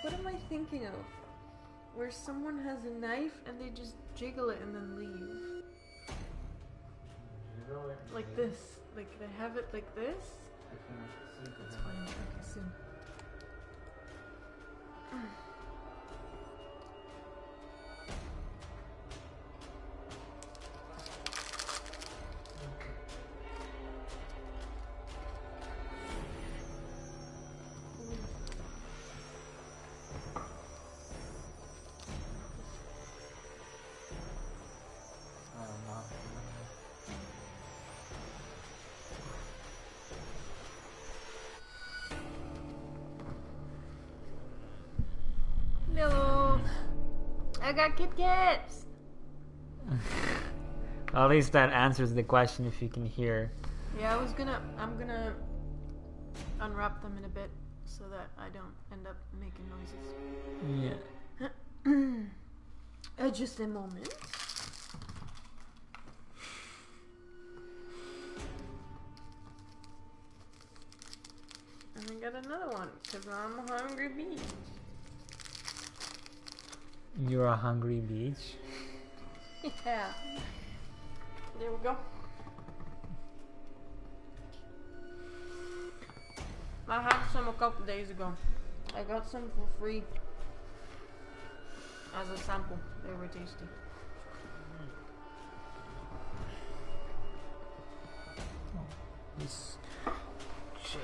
What am I thinking of? Where someone has a knife and they just jiggle it and then leave. Like this. Like they have it like this. That's fine. Okay, soon. Hello. I got Kit Kats. Well, at least that answers the question if you can hear. Yeah, I'm gonna unwrap them in a bit so that I don't end up making noises. Yeah. Just a moment. And I got another one because I'm a hungry beach. You're a hungry beach. Yeah. There we go. I had some a couple days ago. I got some for free as a sample. They were tasty. This chair.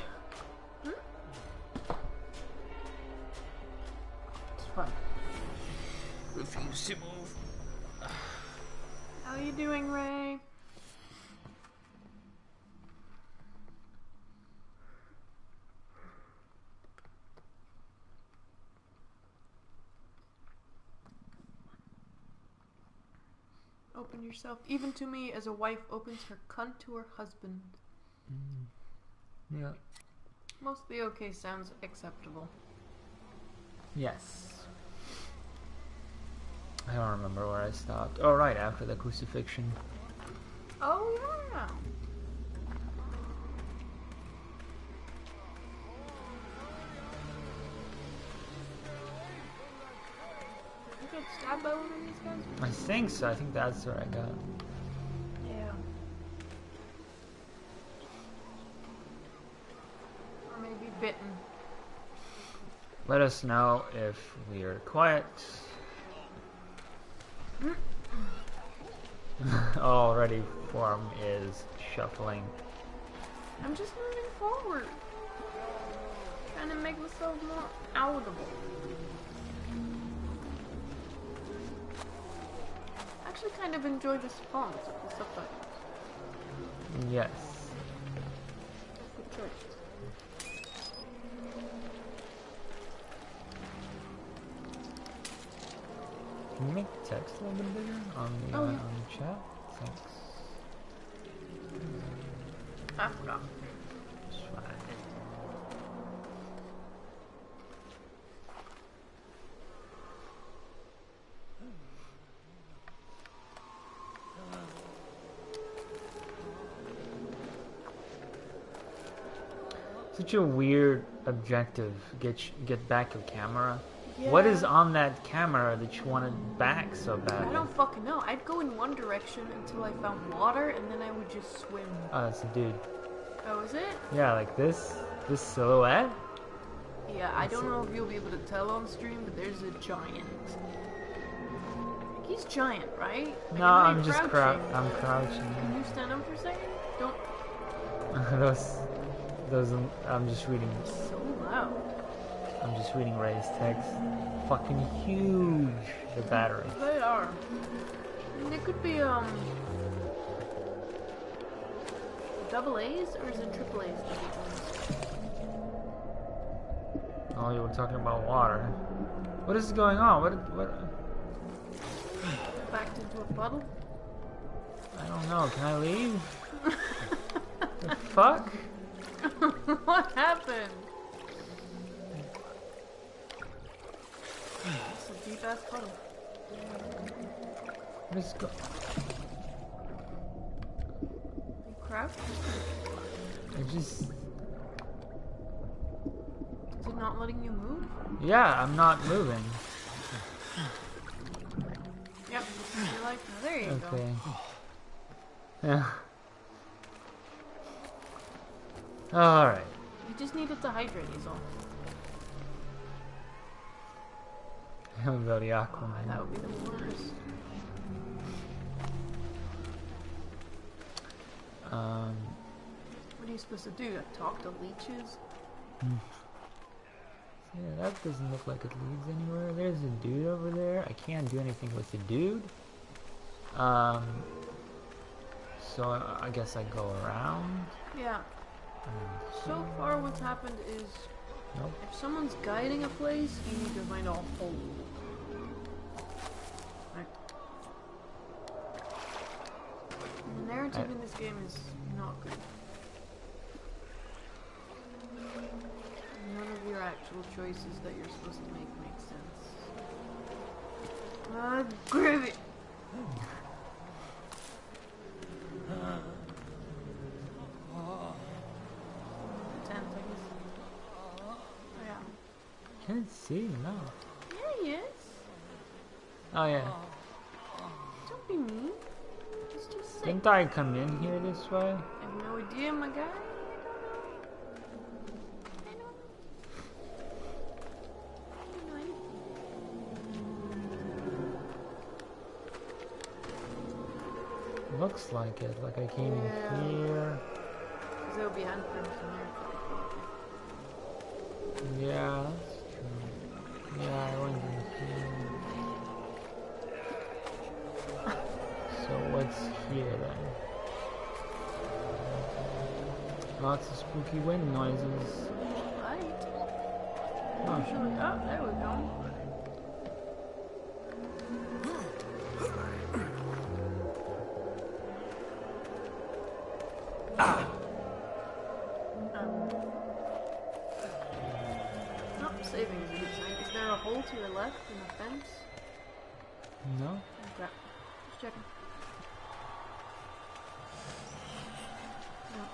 It's fine. Refuse to move. How you doing, Ray? Open yourself. Even to me, as a wife opens her cunt to her husband. Yeah. Mostly okay sounds acceptable. Yes. I don't remember where I stopped. Oh, right, after the crucifixion. Oh, yeah. Did you get stabbed by one of these guys? I think so. I think that's where I got. Yeah. Or maybe bitten. Let us know if we're quiet. Already form is shuffling. I'm just moving forward. Trying to make myself more audible. I actually kind of enjoy the spawns of the subtitles. Yes. Good choice. Can you make the text a little bit bigger on the, yeah. on the chat? Thanks. I forgot. It's fine. Such a weird objective. Get back your camera. Yeah. What is on that camera that you wanted back so badly? I don't fucking know. I'd go in one direction until I found water, and then I would just swim. Oh, that's a dude. Oh, is it? Yeah, like this silhouette. Yeah, I don't know if you'll be able to tell on stream, but there's a giant. He's giant, right? Like, No, I know I'm you're just crouching. I'm crouching. Can you stand up for a second? Don't. those. I'm just reading. It's so loud. I'm just reading Ray's text. Fucking huge, the battery. They are. And they could be double A's or is it triple A's? Oh, you were talking about water. What is going on? What? Backed into a puddle? I don't know. Can I leave? The fuck? What happened? It's a deep ass puddle. Let's go. You crouched? I just. Did not letting you move? Yeah, I'm not moving. Yep, this is your life now. There you go. Okay. Yeah. Alright. You just needed to hydrate, is all. I'm very That Aquaman. would be the worst. What are you supposed to do? Talk to leeches? Yeah, that doesn't look like it leads anywhere. There's a dude over there. I can't do anything with the dude. So I guess I go around. Yeah. So far what's happened is Nope. if someone's guiding a place, you need to find a hole. Right. The narrative in this game is not good. None of your actual choices that you're supposed to make sense. Gravy! Can't see, no. Yeah, he is. Oh yeah. Don't be mean. He's just sick. Didn't I come in here this way? I have no idea, my guy. Looks like it. Like I came in here. Because there will be handprints in there. Yeah, that's true. Yeah, I went in here. So what's here then? Lots of spooky wind noises. Right. Oh, Usually, oh, there we go. Saving is a good sign. Is there a hole to your left in the fence? no? Okay. Just checking. No.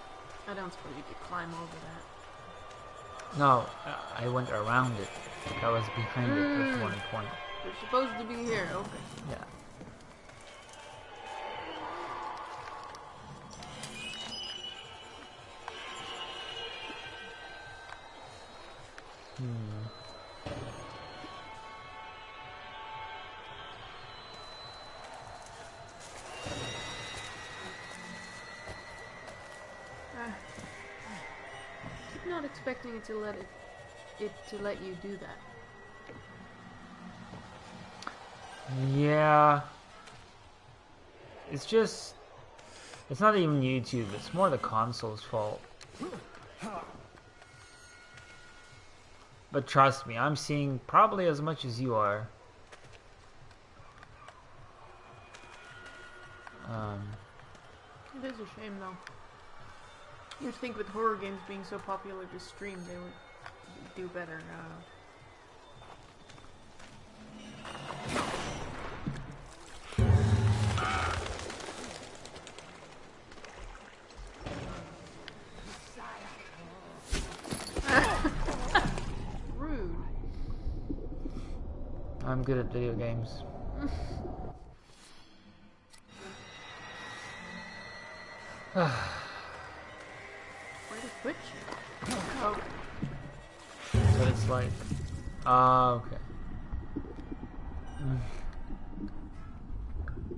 I don't suppose you could climb over that. No, I went around it. I was behind it at one point. You're supposed to be here. Okay. Yeah. Keep not expecting it to let you do that. Yeah. It's just... It's not even YouTube, it's more the console's fault. But trust me, I'm seeing probably as much as you are. It is a shame, though. You'd think with horror games being so popular to stream, they would do better. Rude. I'm good at video games. Where to put you? Oh. So it's like... okay.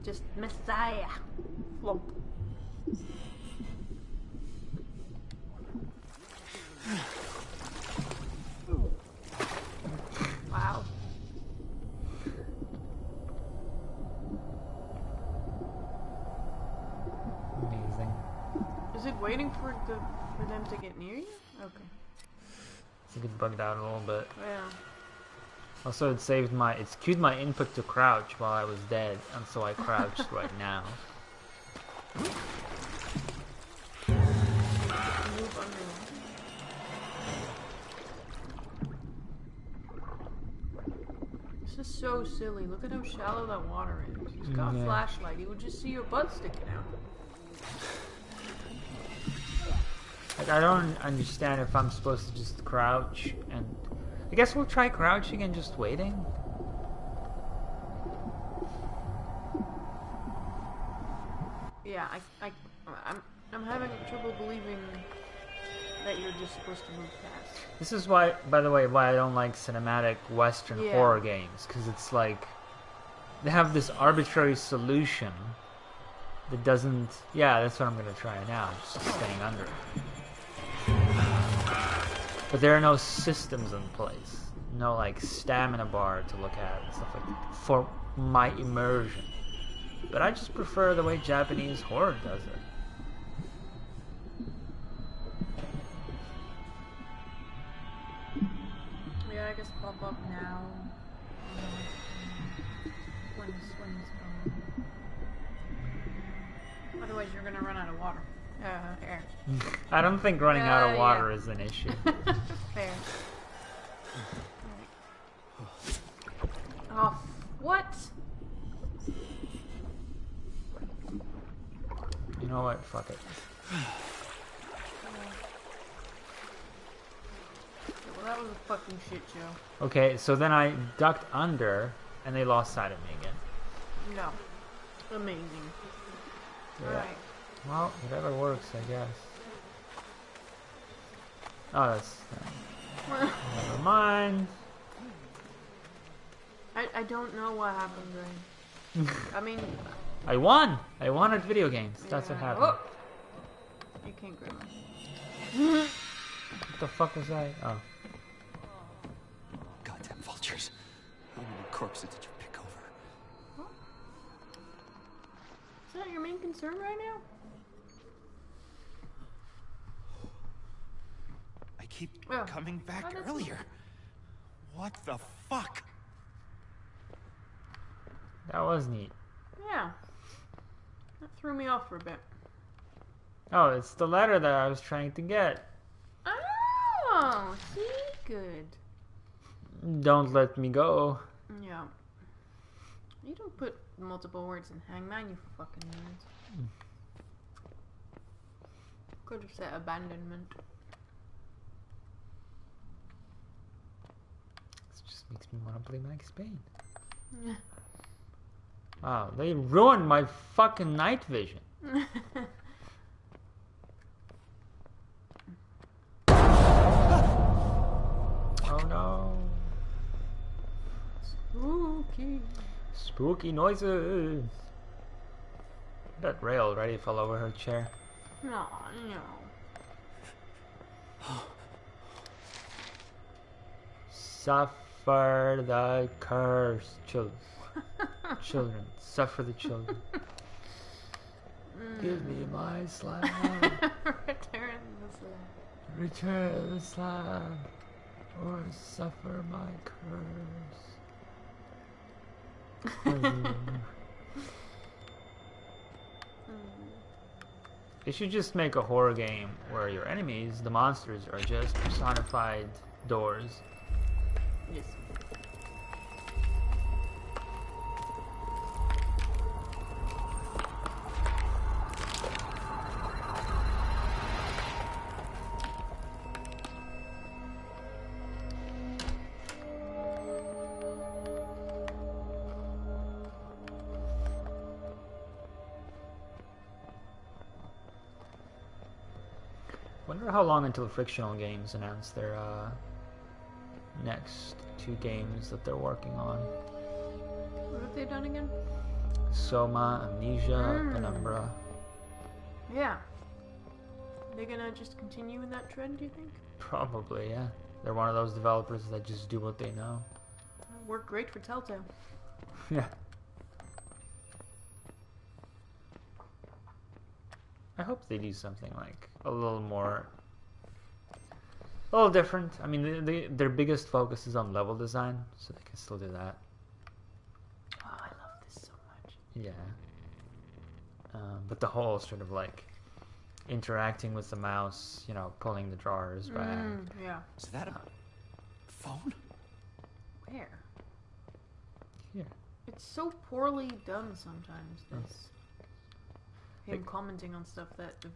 Just Messiah. Flump. Wow. Amazing. Is it waiting for them to get near you? Okay. It's a bit bugged out a little bit. Yeah. Also, it saved my... It's queued my input to crouch while I was dead, and so I crouched right now. Move under. This is so silly. Look at how shallow that water is. He's got a flashlight. He would just see your butt sticking out. Like, I don't understand if I'm supposed to just crouch and I guess we'll try crouching and just waiting. Yeah, I'm having trouble believing that you're just supposed to move fast. This is why, by the way, why I don't like cinematic Western Yeah. horror games, because it's like they have this arbitrary solution that doesn't. Yeah, that's what I'm gonna try now. Just staying under. But there are no systems in place, no like stamina bar to look at and stuff like that for my immersion. But I just prefer the way Japanese horror does it. Yeah, I guess pop up now. When it's otherwise, you're gonna run out of water. Air. I don't think running out of water is an issue. Fair. Oh, what? You know what? Fuck it. Well, that was a fucking shit show. Okay, so then I ducked under, and they lost sight of me again. No. Amazing. Yeah. Alright. Well, whatever works, I guess. Oh, that's... never mind. I don't know what happened, Ray. I mean... I won! I won at video games. That's what yeah. happened. Oh. You can't grab me. What the fuck was I? Oh. Goddamn vultures. How many corpses did you pick over? Is that your main concern right now? I keep Oh. coming back Oh, that's earlier. What the fuck? That was neat. Yeah. That threw me off for a bit. Oh, it's the letter that I was trying to get. Oh, see? Good. Don't let me go. Yeah. You don't put multiple words in hangman, you fucking nerds. Could have said abandonment. This just makes me want to play Max Payne. Wow, they ruined my fucking night vision. Oh no. Spooky. Spooky noises. That Ray already fell over her chair. No, no. Suffer the curse, children. Children, suffer the children. Give me my slab. Return the slab. Return the slab, or suffer my curse. They should just make a horror game where your enemies, the monsters, are just personified doors. Yes. Wonder how long until Frictional Games announce their next 2 games that they're working on. What have they done again? Soma, Amnesia, Penumbra. Yeah. They're gonna just continue in that trend, do you think? Probably, yeah. They're one of those developers that just do what they know. Worked great for Telltale. Yeah. I hope they do something like a little more, a little different. I mean, their biggest focus is on level design, so they can still do that. Oh, I love this so much. Yeah. But the whole sort of like interacting with the mouse, you know, pulling the drawers back. Yeah. Is that a phone? Where? Here. It's so poorly done sometimes. This him Like, commenting on stuff that the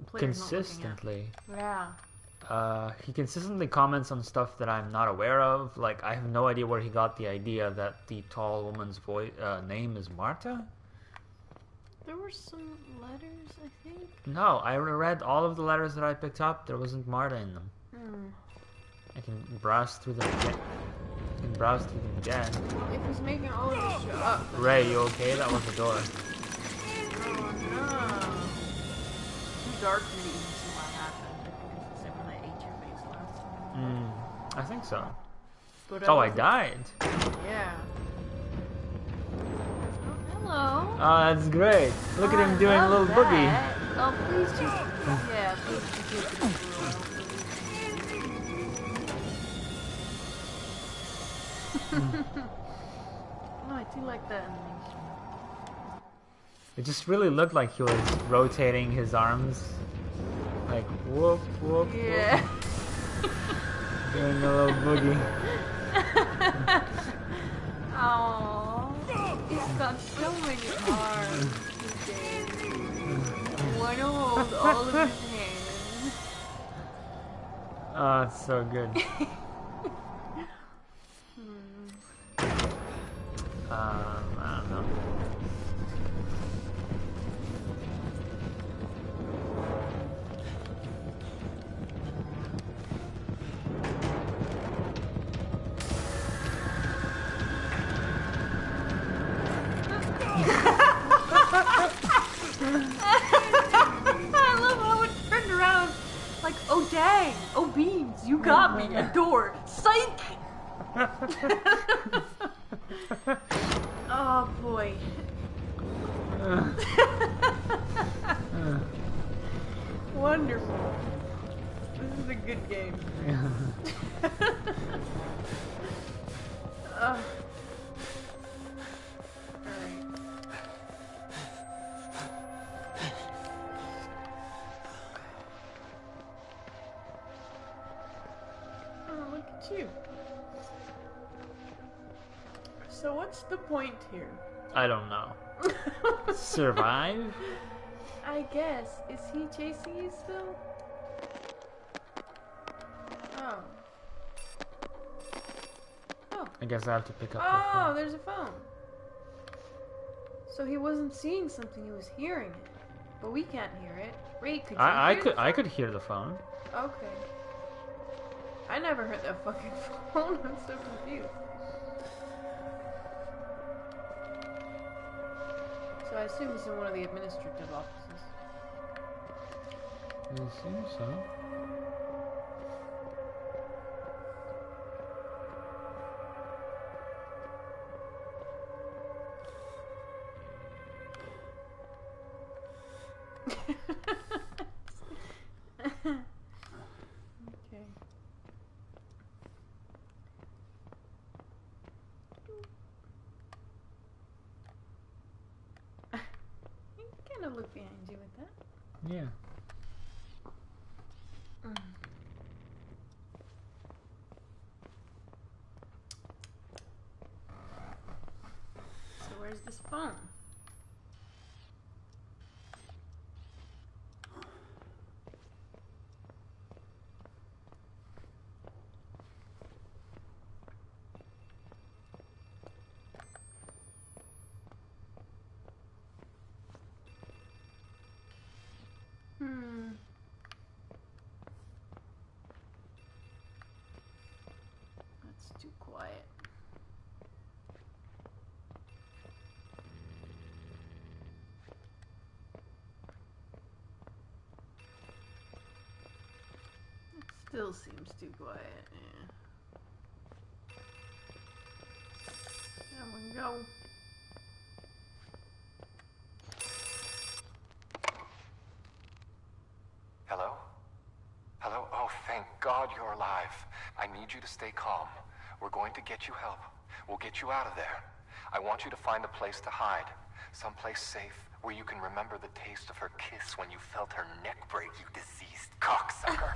player's not looking consistently. at. Yeah. He consistently comments on stuff that I'm not aware of. Like, I have no idea where he got the idea that the tall woman's name is Marta. There were some letters, I think. No, I read all of the letters that I picked up. There wasn't Marta in them. I can browse through them again. If he's making all of this shit up. Ray, you okay? That was the door. Oh no. Too dark for me to even see what happened. I think it's the same when I ate your face last time. I think so. But Oh, I died. Yeah. Oh, hello. Oh, that's great. Look at him doing a little boogie. Oh, please just... Yeah, please just give it a whirl. Oh, I do like that animation. It just really looked like he was rotating his arms. Like, whoop, whoop, Yeah. whoop. Doing a little boogie. Oh, he's got so many arms. I want to hold all of his hands. Oh, it's so good. I don't know. I love how it turned around. Like, oh dang, oh beans, you got me, a door, psych! Oh boy. Wonderful. This is a good game. Alright. Oh, look at you. So what's the point here? I don't know. Survive? I guess. Is he chasing you still? Oh. Oh. I guess I have to pick up the Oh, phone. there's a phone. So he wasn't seeing something, he was hearing it. But we can't hear it. Ray, could you I hear could the I phone? could hear the phone. Okay. I never heard that fucking phone. I'm so confused. So I assume it's in one of the administrative offices. I assume so. Okay. You kind of look behind you with that. Yeah. So where's this phone? That's too quiet. It still seems too quiet. Yeah. There we go. Hello? Hello? Oh, thank God you're alive. I need you to stay calm. We're going to get you help. We'll get you out of there. I want you to find a place to hide. Someplace safe where you can remember the taste of her kiss when you felt her neck break, you diseased cocksucker.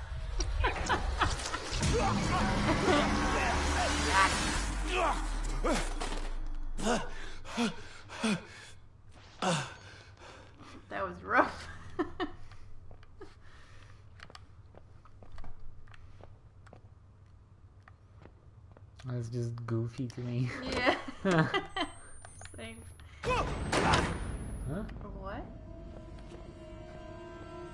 That was rough. It's just goofy to me. Yeah. Same. Huh? What?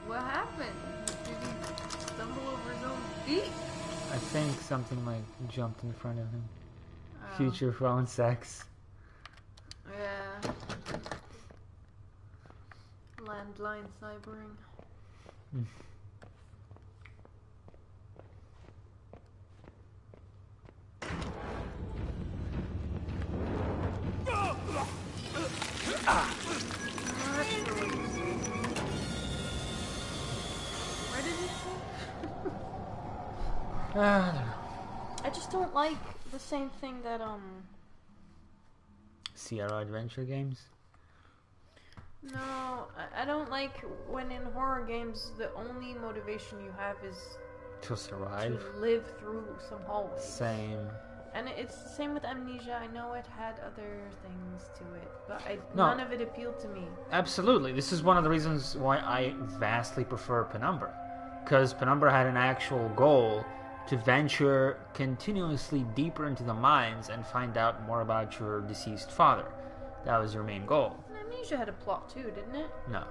What happened? Did he stumble over his own feet? I think something like jumped in front of him. Oh. Future phone sex. Yeah. Landline cybering. Where did he say? I just don't like the same thing that Sierra Adventure games? No, I don't like when in horror games the only motivation you have is To survive? to live through some hallways. Same. And it's the same with Amnesia. I know it had other things to it, but No. none of it appealed to me. Absolutely. This is one of the reasons why I vastly prefer Penumbra. Because Penumbra had an actual goal to venture continuously deeper into the mines and find out more about your deceased father. That was your main goal. And Amnesia had a plot too, didn't it? No.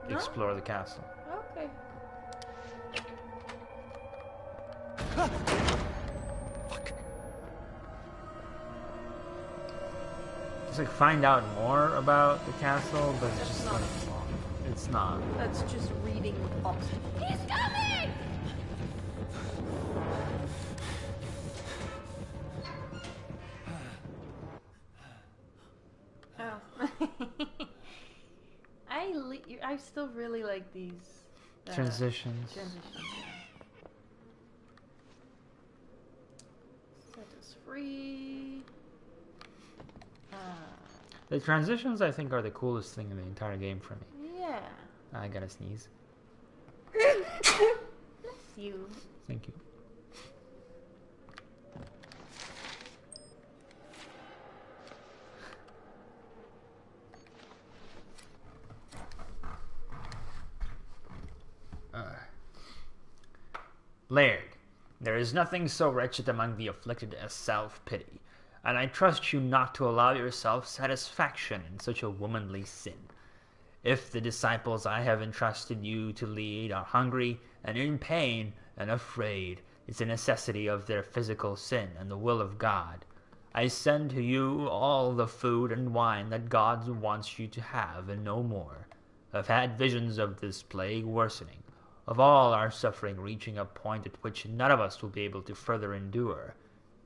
No? Explore the castle. Okay. It's like find out more about the castle, but it's That's just not like a plot. it's not. That's just reading the plot. He's coming! Oh. I still really like these Transitions. transitions. Set us free. The transitions, I think, are the coolest thing in the entire game for me. Yeah. I gotta sneeze. Bless you. Thank you. Laird, there is nothing so wretched among the afflicted as self-pity, and I trust you not to allow yourself satisfaction in such a womanly sin. If the disciples I have entrusted you to lead are hungry and in pain and afraid, it's a necessity of their physical sin and the will of God. I send to you all the food and wine that God wants you to have, and no more. I've had visions of this plague worsening, of all our suffering reaching a point at which none of us will be able to further endure.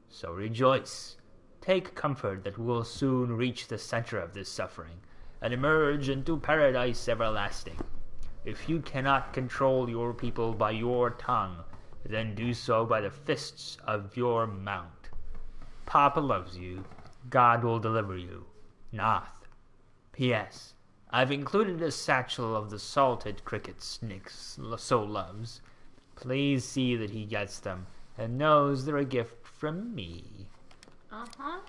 So rejoice. Take comfort that we will soon reach the center of this suffering, and emerge into paradise everlasting. If you cannot control your people by your tongue, then do so by the fists of your mount. Papa loves you. God will deliver you. Noth. P.S. I've included a satchel of the salted crickets Nick so loves. Please see that he gets them, and knows they're a gift from me. Uh-huh.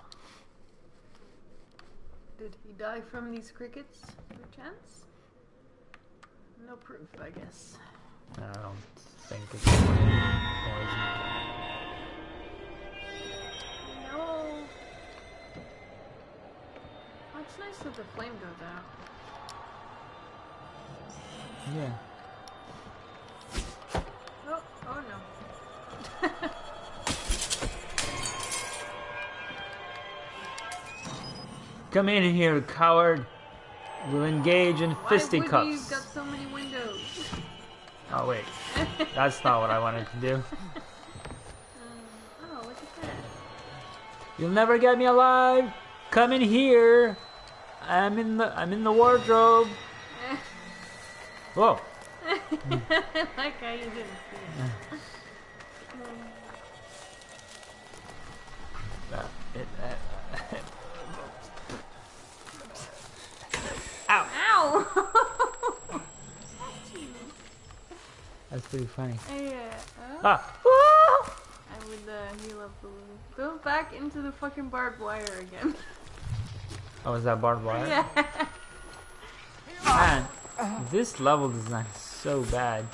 Did he die from these crickets, perchance? No proof, I guess. I don't think it's poison. No. Oh, it's nice that the flame goes out. Yeah. Oh no. Come in here, coward. We'll engage in Why would you fisticuffs. got so many windows? Oh wait, that's not what I wanted to do. Oh, look at that. You'll never get me alive. Come in here. I'm in the wardrobe. Whoa. Like how you didn't see it. Ow. Ow! That's pretty funny. Yeah. Ah. I would heal up a little. Go back into the fucking barbed wire again. Oh, is that barbed wire? Yeah. Man, this level design is so bad.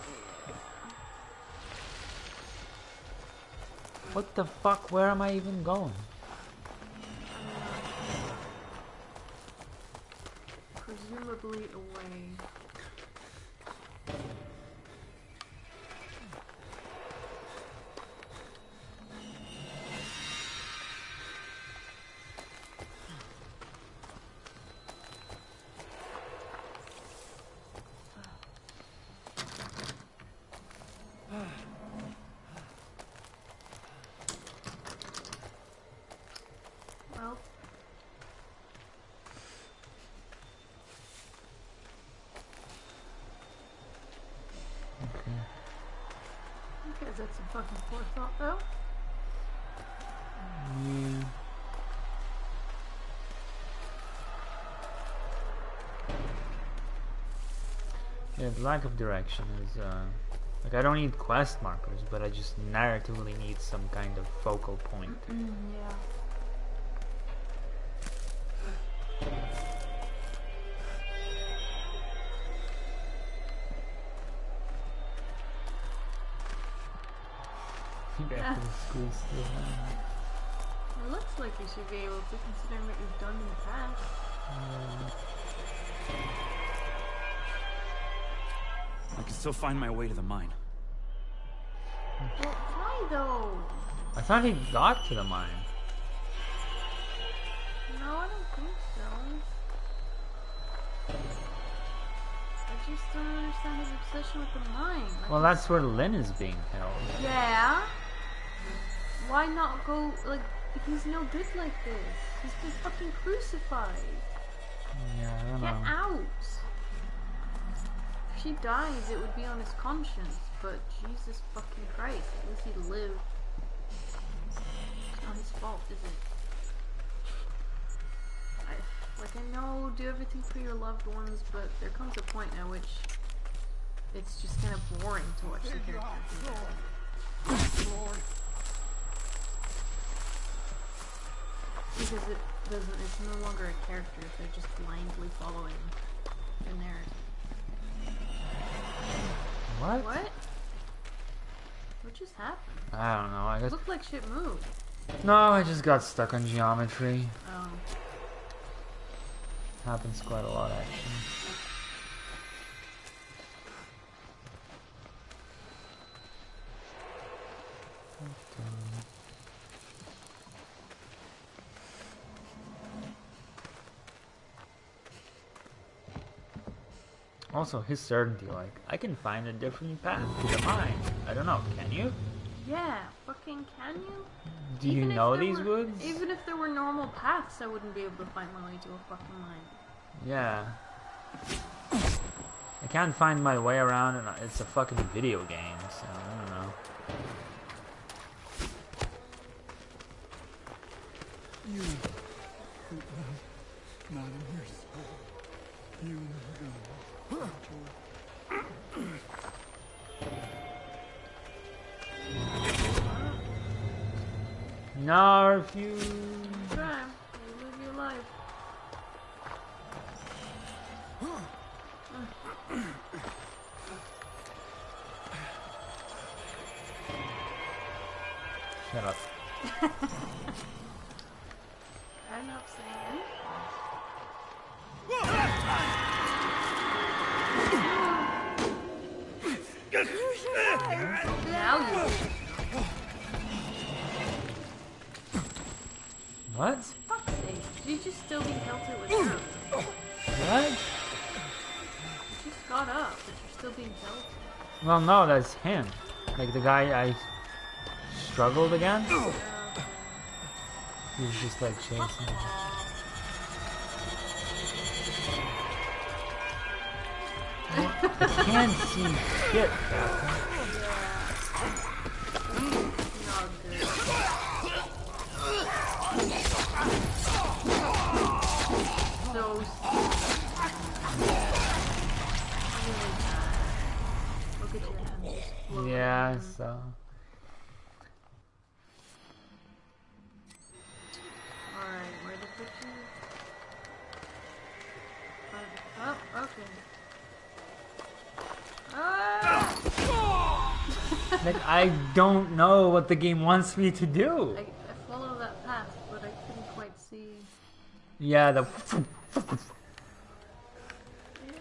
What the fuck? Where am I even going? Presumably away. Well. Okay, that's some fucking forethought though. Yeah. Yeah, the lack of direction is, like, I don't need quest markers, but I just narratively need some kind of focal point. Yeah. Back to the school still. It looks like you should be able to, considering what you've done in the past. I can still find my way to the mine. Well, try though. I thought he got to the mine. No, I don't think so. I just don't understand his obsession with the mine. Like, Well, that's where Lynn is being held. yeah. Why not go, like, he's no good like this. He's been fucking crucified. Yeah, I don't Get know. out. If she dies, it would be on his conscience, but Jesus fucking Christ, at least he lived. It's not his fault, is it? I know, do everything for your loved ones, but there comes a point at which it's just kind of boring to watch the characters do that. Because it doesn't, it's no longer a character if they're just blindly following the narrative. What? What? What just happened? I don't know. I It guess. looked like shit moved. No, I just got stuck on geometry. Oh. Happens quite a lot, actually. Also, his certainty, like, I can find a different path to the mine. I don't know, can you? Yeah, fucking can you? Do you Even if know there these were- woods? Even if there were normal paths, I wouldn't be able to find my way to a fucking mine. Yeah. I can't find my way around, and it's a fucking video game, so I don't know. You put love not in your soul. You know. No, I refuse. Try. You live your life. Shut up. I'm not saying. Now you. What? Fuck's sake. Did you just still be held to it down? What? You just got up, but you're still being held. Well, no, that's him. Like the guy I struggled against. He was just like chasing me. I can't see shit, Captain. Not good. So really bad. Look at your hands. Exploding. Yeah, so. Alright, where the fuck you? Oh, okay. Ah! Like, I don't know what the game wants me to do. I follow that path, but I couldn't quite see. Yeah, the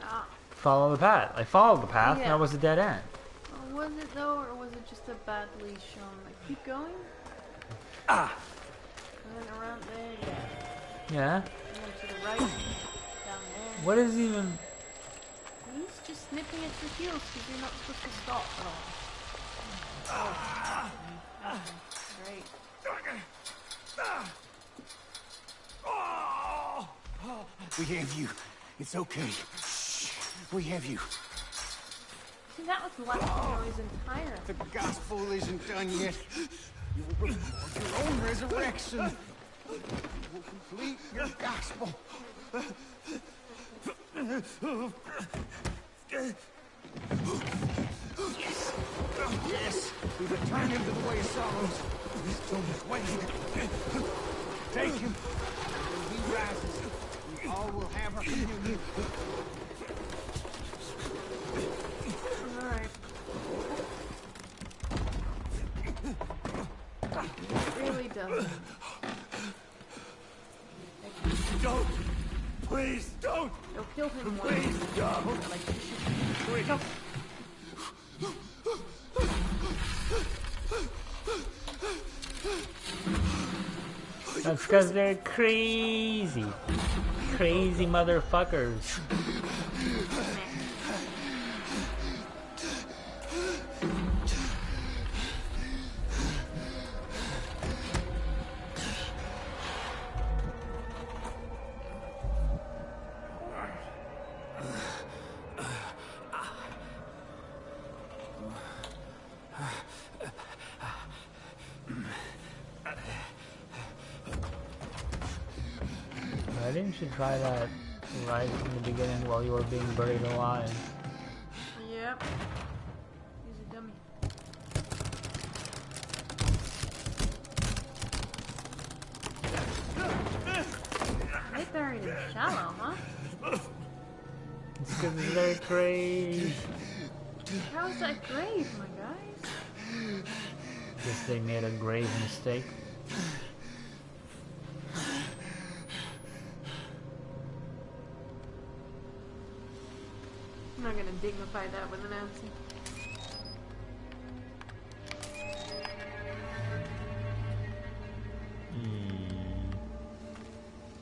Yeah. follow the path. I followed the path, and Yeah. that was a dead end. Oh, was it though, or was it just a badly shown? Like, keep going. Ah. And then around there, yeah. Yeah. And then to the right, down there. What is even? He's just nipping at your heels because you're not supposed to stop at all. Great. We have you. It's okay. Shh. We have you. See, that was less noise entirely. The gospel isn't done yet. You will record your own resurrection. You will complete your gospel. Yes. Yes. We return him to the way of sorrows. Don't wait. Take him. When he rises, we all will have our communion. Alright. It really doesn't. Don't. Please don't. They'll kill him once. Please don't. Like, no. That's because they're crazy. Crazy motherfuckers. Why didn't you try that right from the beginning while you were being buried alive? Yep. He's a dummy. They buried him shallow, huh? It's because they're crazy. How is that grave, my guys? Guess they made a grave mistake. I'm not gonna dignify that with an answer.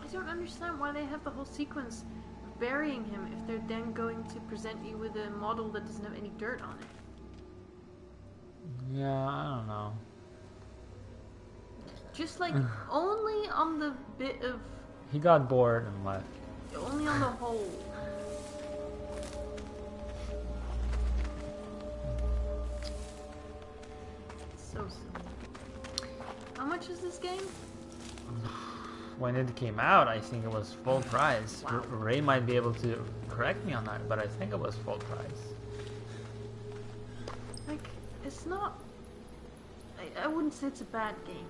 I don't understand why they have the whole sequence of burying him if they're then going to present you with a model that doesn't have any dirt on it. Yeah, I don't know. Just like only on the bit of, He got bored and left. only on the whole. So silly. How much is this game? When it came out, I think it was full price. Wow. Ray might be able to correct me on that, but I think it was full price. Like, it's not. I wouldn't say it's a bad game,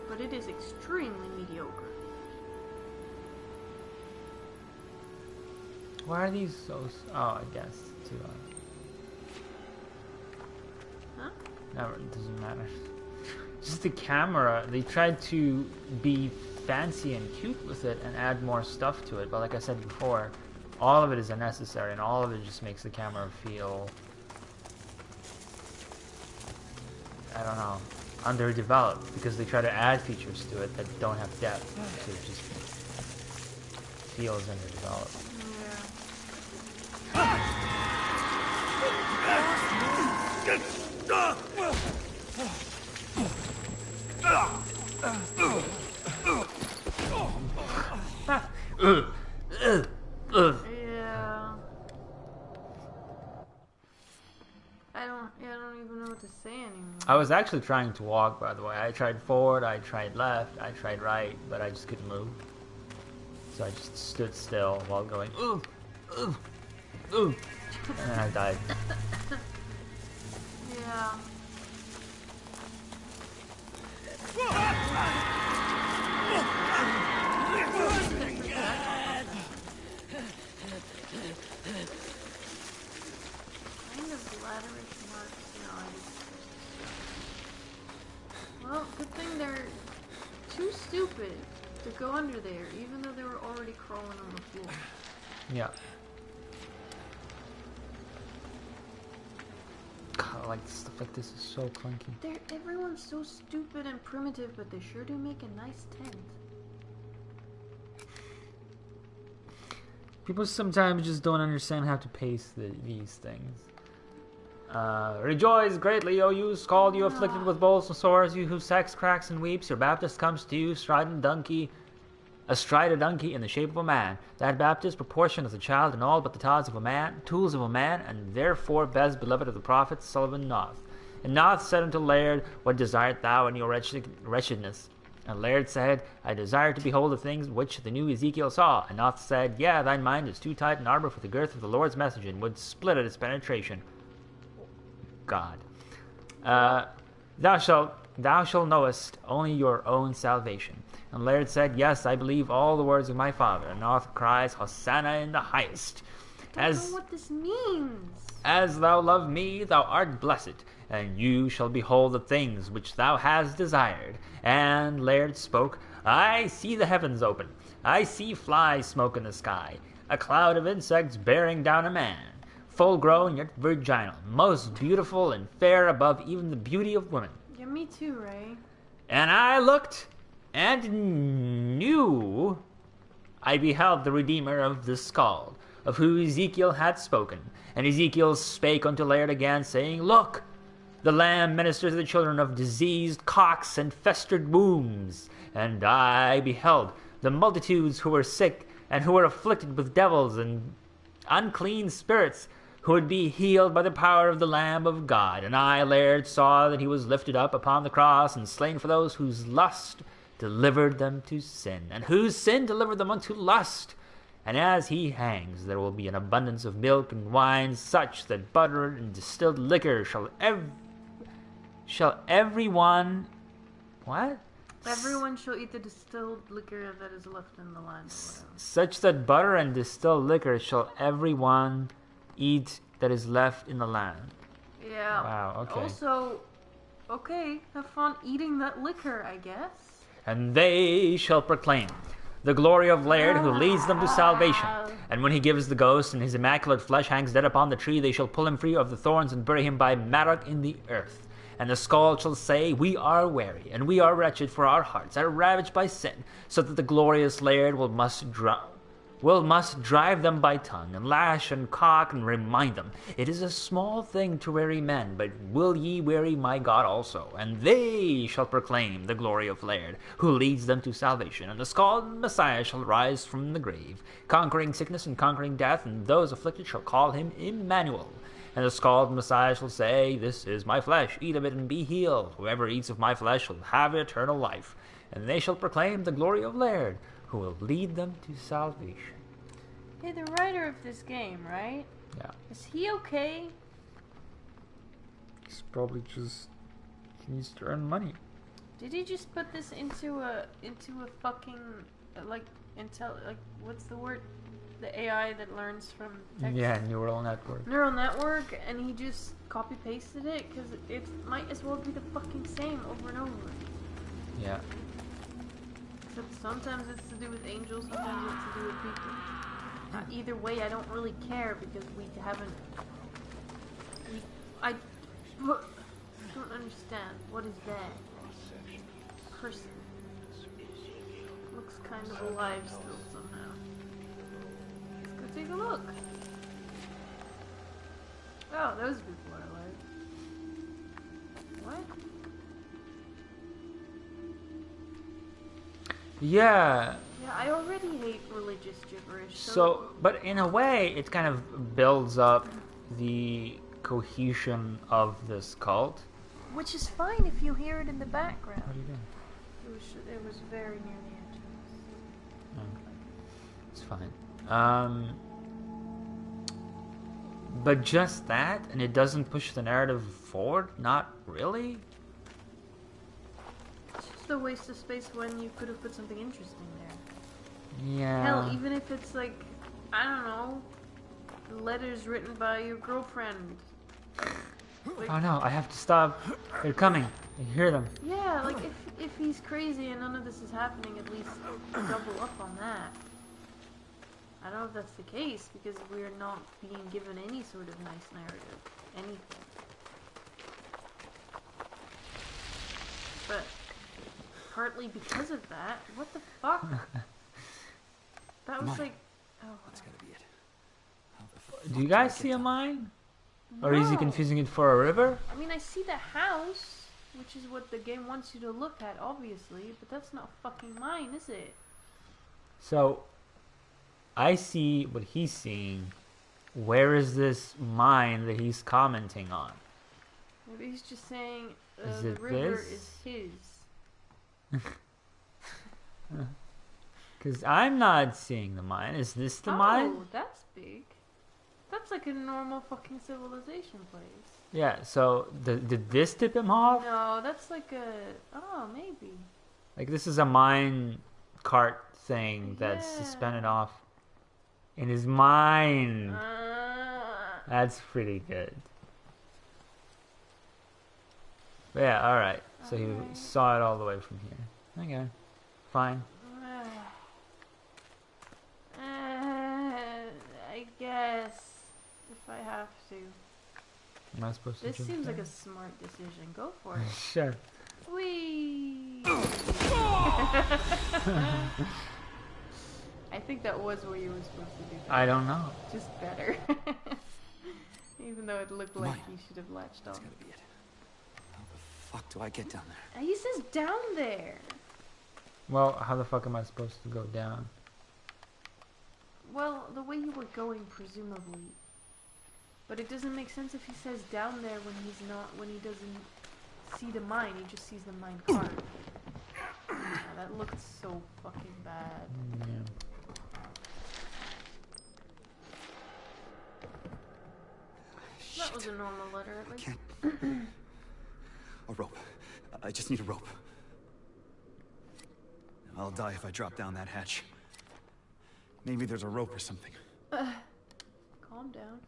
but it is extremely mediocre. Why are these so... Oh, I guess. Huh? Never, it doesn't matter. Just the camera, they tried to be fancy and cute with it and add more stuff to it, but like I said before, all of it is unnecessary and all of it just makes the camera feel, I don't know, underdeveloped because they try to add features to it that don't have depth, so it just feels underdeveloped. Yeah. I don't even know what to say anymore. I was actually trying to walk, by the way. I tried forward, I tried left, I tried right, but I just couldn't move. So I just stood still while going, ooh, ooh, ooh, and then I died. Yeah. Kind of ladderish marks. No, I just to go under there, even though they were already crawling on the floor. Yeah. God, like stuff like this is so clunky. Everyone's so stupid and primitive, but they sure do make a nice tent. People sometimes just don't understand how to pace these things. Rejoice greatly, O you scald, you afflicted with boils and sores, you whose sex cracks and weeps. Your Baptist comes to you, astride a donkey in the shape of a man. That Baptist, proportioned as a child in all but the tools of a man, and therefore best beloved of the prophets, Sullivan Noth. And Noth said unto Laird, What desirest thou in your wretchedness? And Laird said, I desire to behold the things which the new Ezekiel saw. And Noth said, Yea, thine mind is too tight an arbor for the girth of the Lord's message, and would split at its penetration. God. Thou shalt knowest only your own salvation. And Laird said, Yes, I believe all the words of my father. And Noth cries, Hosanna in the highest. I don't know what this means. As thou love me, thou art blessed, and you shall behold the things which thou hast desired. And Laird spoke, I see the heavens open. I see flies smoke in the sky, a cloud of insects bearing down a man, full grown yet virginal, most beautiful and fair above even the beauty of women. Yeah, me too, Ray. And I looked and knew I beheld the Redeemer of the Scald, of whom Ezekiel had spoken. And Ezekiel spake unto Laird again, saying, Look, the Lamb ministers to the children of diseased cocks and festered wombs. And I beheld the multitudes who were sick, and who were afflicted with devils and unclean spirits, who would be healed by the power of the Lamb of God. And I, Laird, saw that he was lifted up upon the cross, and slain for those whose lust delivered them to sin, and whose sin delivered them unto lust. And as he hangs, there will be an abundance of milk and wine, such that butter and distilled liquor shall everyone... What? Everyone shall eat the distilled liquor that is left in the land. Such that butter and distilled liquor shall everyone eat that is left in the land. Yeah. Wow, okay. Also, okay, have fun eating that liquor, I guess. And they shall proclaim the glory of Laird, who leads them to salvation. And when he gives the ghost, and his immaculate flesh hangs dead upon the tree, they shall pull him free of the thorns, and bury him by mattock in the earth. And the Scald shall say, We are weary, and we are wretched, for our hearts are ravaged by sin, so that the glorious Laird must drive them by tongue, and lash and cock, and remind them, It is a small thing to weary men, but will ye weary my God also? And they shall proclaim the glory of Laird, who leads them to salvation. And the Scald Messiah shall rise from the grave, conquering sickness and conquering death, and those afflicted shall call him Emmanuel. And the Scald Messiah shall say, This is my flesh, eat of it and be healed. Whoever eats of my flesh shall have eternal life. And they shall proclaim the glory of Laird, who will lead them to salvation. Hey, the writer of this game, right? Yeah. Is he okay? He's probably just... He needs to earn money. Did he just put this into a fucking what's the word? The AI that learns from text? Yeah, neural network. Neural network, and he just copy pasted it because it might as well be the fucking same over and over. Yeah. Except sometimes it's to do with angels, sometimes it's to do with people. Either way, I don't really care because we haven't. I don't understand. What is that? Person. Looks kind of alive still somehow. Let's go take a look. Oh, those people are alive. What? Yeah. Yeah, I already hate religious gibberish. So, but in a way, it kind of builds up the cohesion of this cult. Which is fine if you hear it in the background. What are you doing? It was very near the edge. Okay. It's fine. But just that, and it doesn't push the narrative forward? Not really? It's just a waste of space when you could have put something interesting there. Yeah. Hell, even if it's like, I don't know, letters written by your girlfriend. Like, Oh no, I have to stop. They're coming. You hear them. Yeah, like if he's crazy and none of this is happening, at least double up on that. I don't know if that's the case because we're not being given any sort of nice narrative, anything. But partly because of that, what the fuck? That was Mine. like, oh. That's gotta be it. How the fuck Do you do I guys get see a down- mine? Or is he No. confusing it for a river? I mean, I see the house, which is what the game wants you to look at, obviously, but that's not fucking mine, is it? So, I see what he's seeing. Where is this mine that he's commenting on? Maybe he's just saying Is the it river this? is his. Because I'm not seeing the mine. Is this the Oh, mine? that's big. That's like a normal fucking civilization place. Yeah, so did this tip him off? No, that's like a... Oh, maybe. Like, this is a mine cart thing that's Yeah. suspended off in his mind. Uh, That's pretty good. But yeah, alright. So he Alright. saw it all the way from here. Okay, fine. I guess if I have to. Am I supposed to This jump seems like there? a smart decision. Go for it. Sure. Whee! I think that was what you were supposed to do. I don't know. Just better. Even though it looked like Mine. you should have latched on. That's gotta be it. How the fuck do I get down there? He says down there. Well, how the fuck am I supposed to go down? Well, the way you were going, presumably. But it doesn't make sense if he says down there when he's not, when he doesn't see the mine. He just sees the mine cart. Yeah, that looked so fucking bad. Yeah. That was a normal letter, at least. Can't. A rope. I just need a rope. I'll die if I drop down that hatch. Maybe there's a rope or something. Calm down.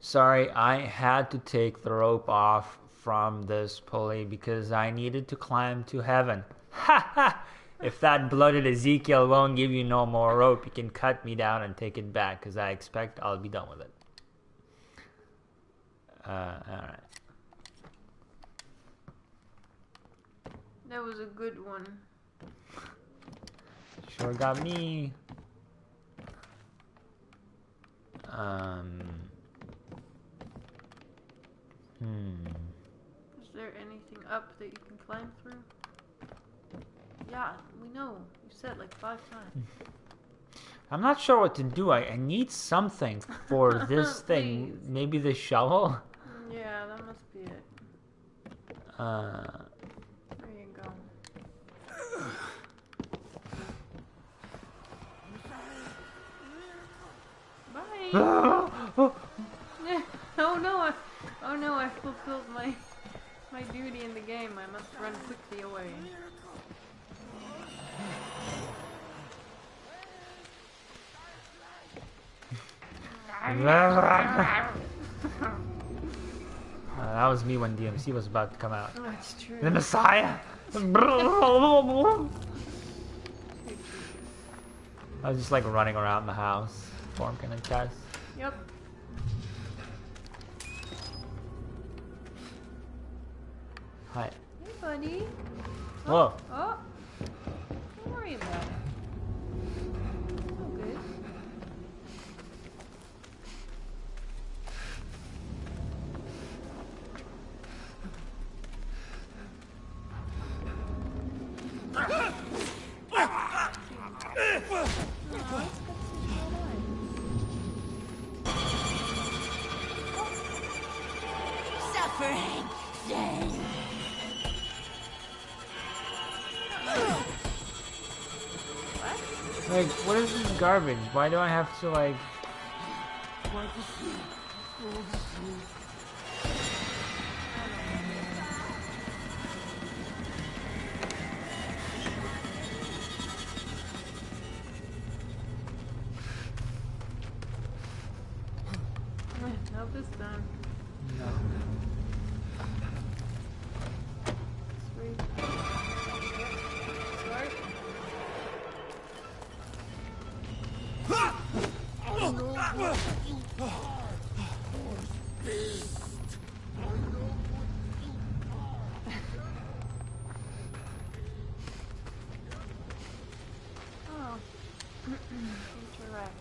Sorry, I had to take the rope off from this pulley because I needed to climb to heaven. Ha ha! If that bloated Ezekiel won't give you no more rope, you can cut me down and take it back because I expect I'll be done with it. Alright. That was a good one. Sure got me. Is there anything up that you can climb through? Yeah, we know. You said like 5 times. I'm not sure what to do. I need something for this thing. Please. Maybe the shovel? Yeah, that must be it. There you go. Bye. Oh no! I fulfilled my duty in the game. I must run quickly away. That was me when DMC was about to come out. That's true. The Messiah! I was just like running around the house. Form can attest. Yep. Hi. Hey, buddy. Whoa. Oh. Don't worry about it. It's all good. Suffering. Like, what is this garbage? Why do I have to like... Not this time. No. Oh. Interact.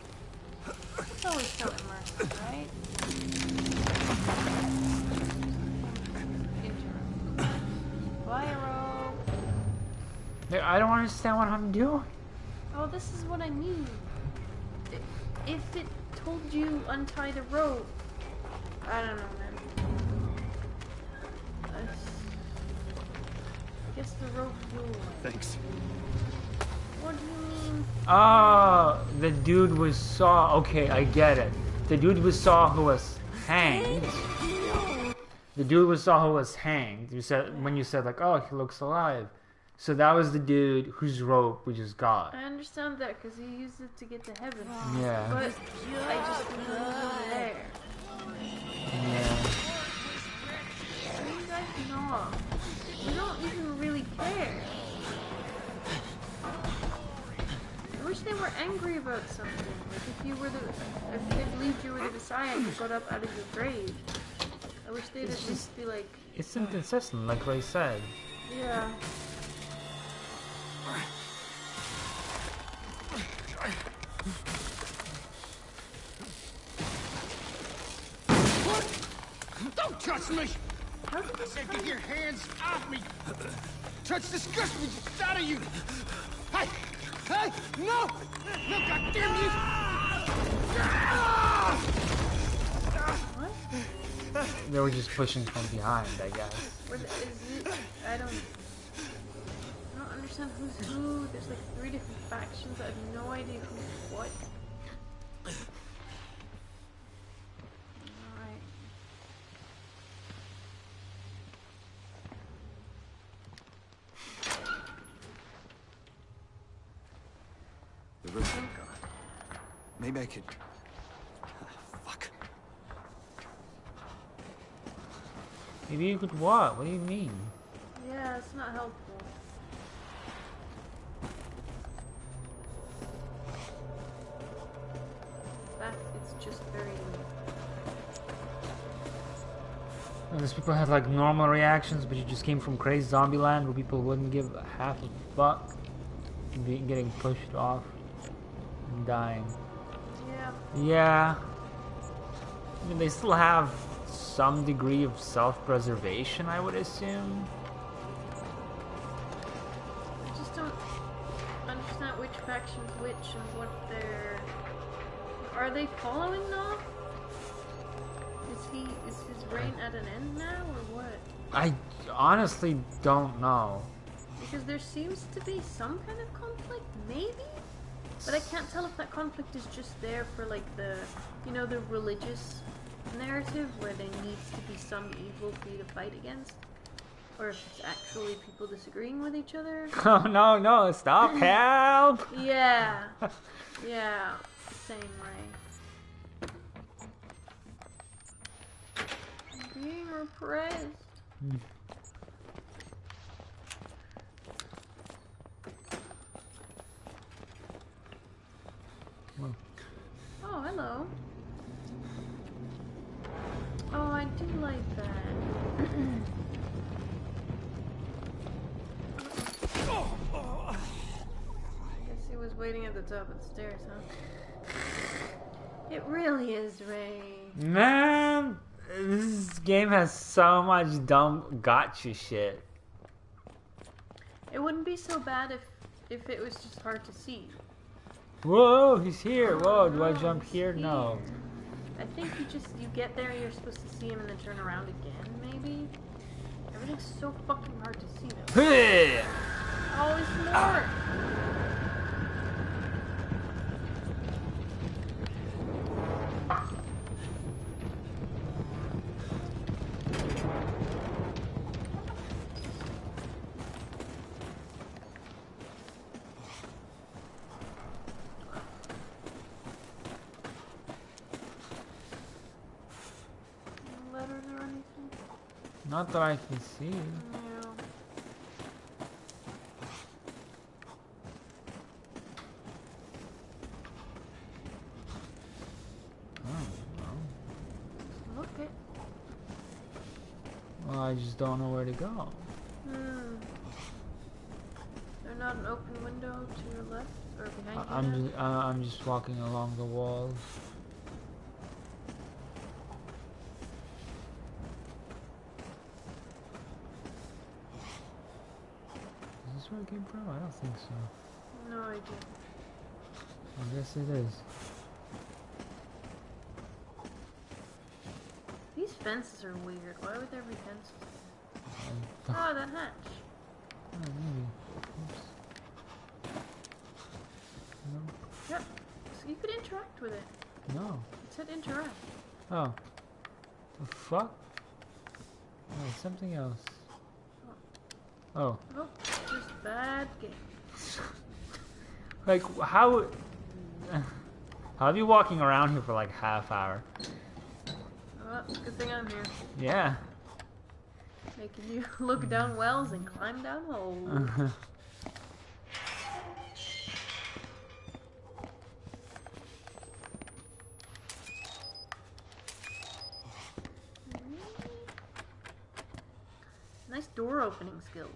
It's always so immersive, right? Interact. Pyro. I don't understand what I'm doing. Oh, this is what I mean. If it told you untie the rope, I don't know, man. I guess the rope will. Thanks. What do you mean? Oh, the dude we saw. Okay, I get it. The dude we saw who was hanged. The dude we saw who was hanged. You said when you said like, oh, he looks alive. So that was the dude whose rope we just got. I understand that because he used it to get to heaven. Yeah. But I just didn't know he was there. Yeah. Are you guys not? You don't even really care. I wish they were angry about something. Like if you believed you were the Messiah and you got up out of your grave. I wish they'd at least be like, It's inconsistent, like Ray said. yeah. Don't touch me! How did this Get your hands off me! Touch disgusts me just out of you! Hey! Hey! No! No, goddamn you! What? They were just pushing from behind, I guess. I don't understand who's who. There's like 3 different factions. I have no idea who's what. Alright. The river. Thank God. Maybe I could... fuck. Maybe you could what? What do you mean? Yeah, it's not helpful. In fact, it's just very... And these people had like normal reactions, but you just came from crazy zombie land where people wouldn't give a half a fuck. Getting pushed off and dying. Yeah. Yeah. I mean, they still have some degree of self-preservation, I would assume. I just don't understand which faction's which and what they're... Are they following Noth? Is his reign at an end now, or what? I honestly don't know. Because there seems to be some kind of conflict, maybe? But I can't tell if that conflict is just there for like the, you know, the religious narrative where there needs to be some evil for you to fight against. Or if it's actually people disagreeing with each other. Oh no, stop, help! Yeah. Yeah. Same way. I'm being repressed. Oh, hello. Oh, I do like that. Guess he was waiting at the top of the stairs, huh? It really is, Ray. Man, this game has so much dumb gotcha shit. It wouldn't be so bad if it was just hard to see. Whoa, he's here. Whoa, do I no, jump he's here? No. I think you get there, you're supposed to see him and then turn around again, maybe? Everything's so fucking hard to see though. Hey! Oh, it's more! Letters or anything? Not that I can see. No. I just don't know where to go. Hmm. There's not an open window to your left or behind you? I'm just walking along the walls. Is this where it came from? I don't think so. No idea. I guess it is. These fences are weird. Why would there be fences there? I Oh, that hatch. Oh, maybe. Oops. No. Yep. So you could interact with it. No. It said interact. Oh. The fuck? No, it's something else. Oh. Oh, just bad game. Like, how... I'll be walking around here for like half hour. Well, it's a good thing I'm here. Yeah. Making you look down wells and climb down holes. Nice door opening skills.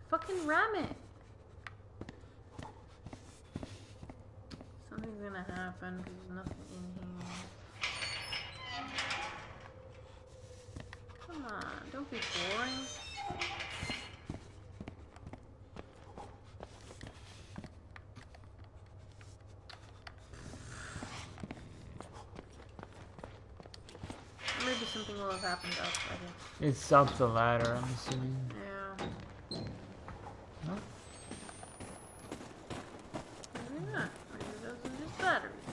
Fucking ram it. Something's gonna happen because there's nothing in here. Come on, don't be boring. Maybe something will have happened outside here. It's up the ladder, I'm assuming. Yeah. No? Maybe not. Maybe those are just batteries.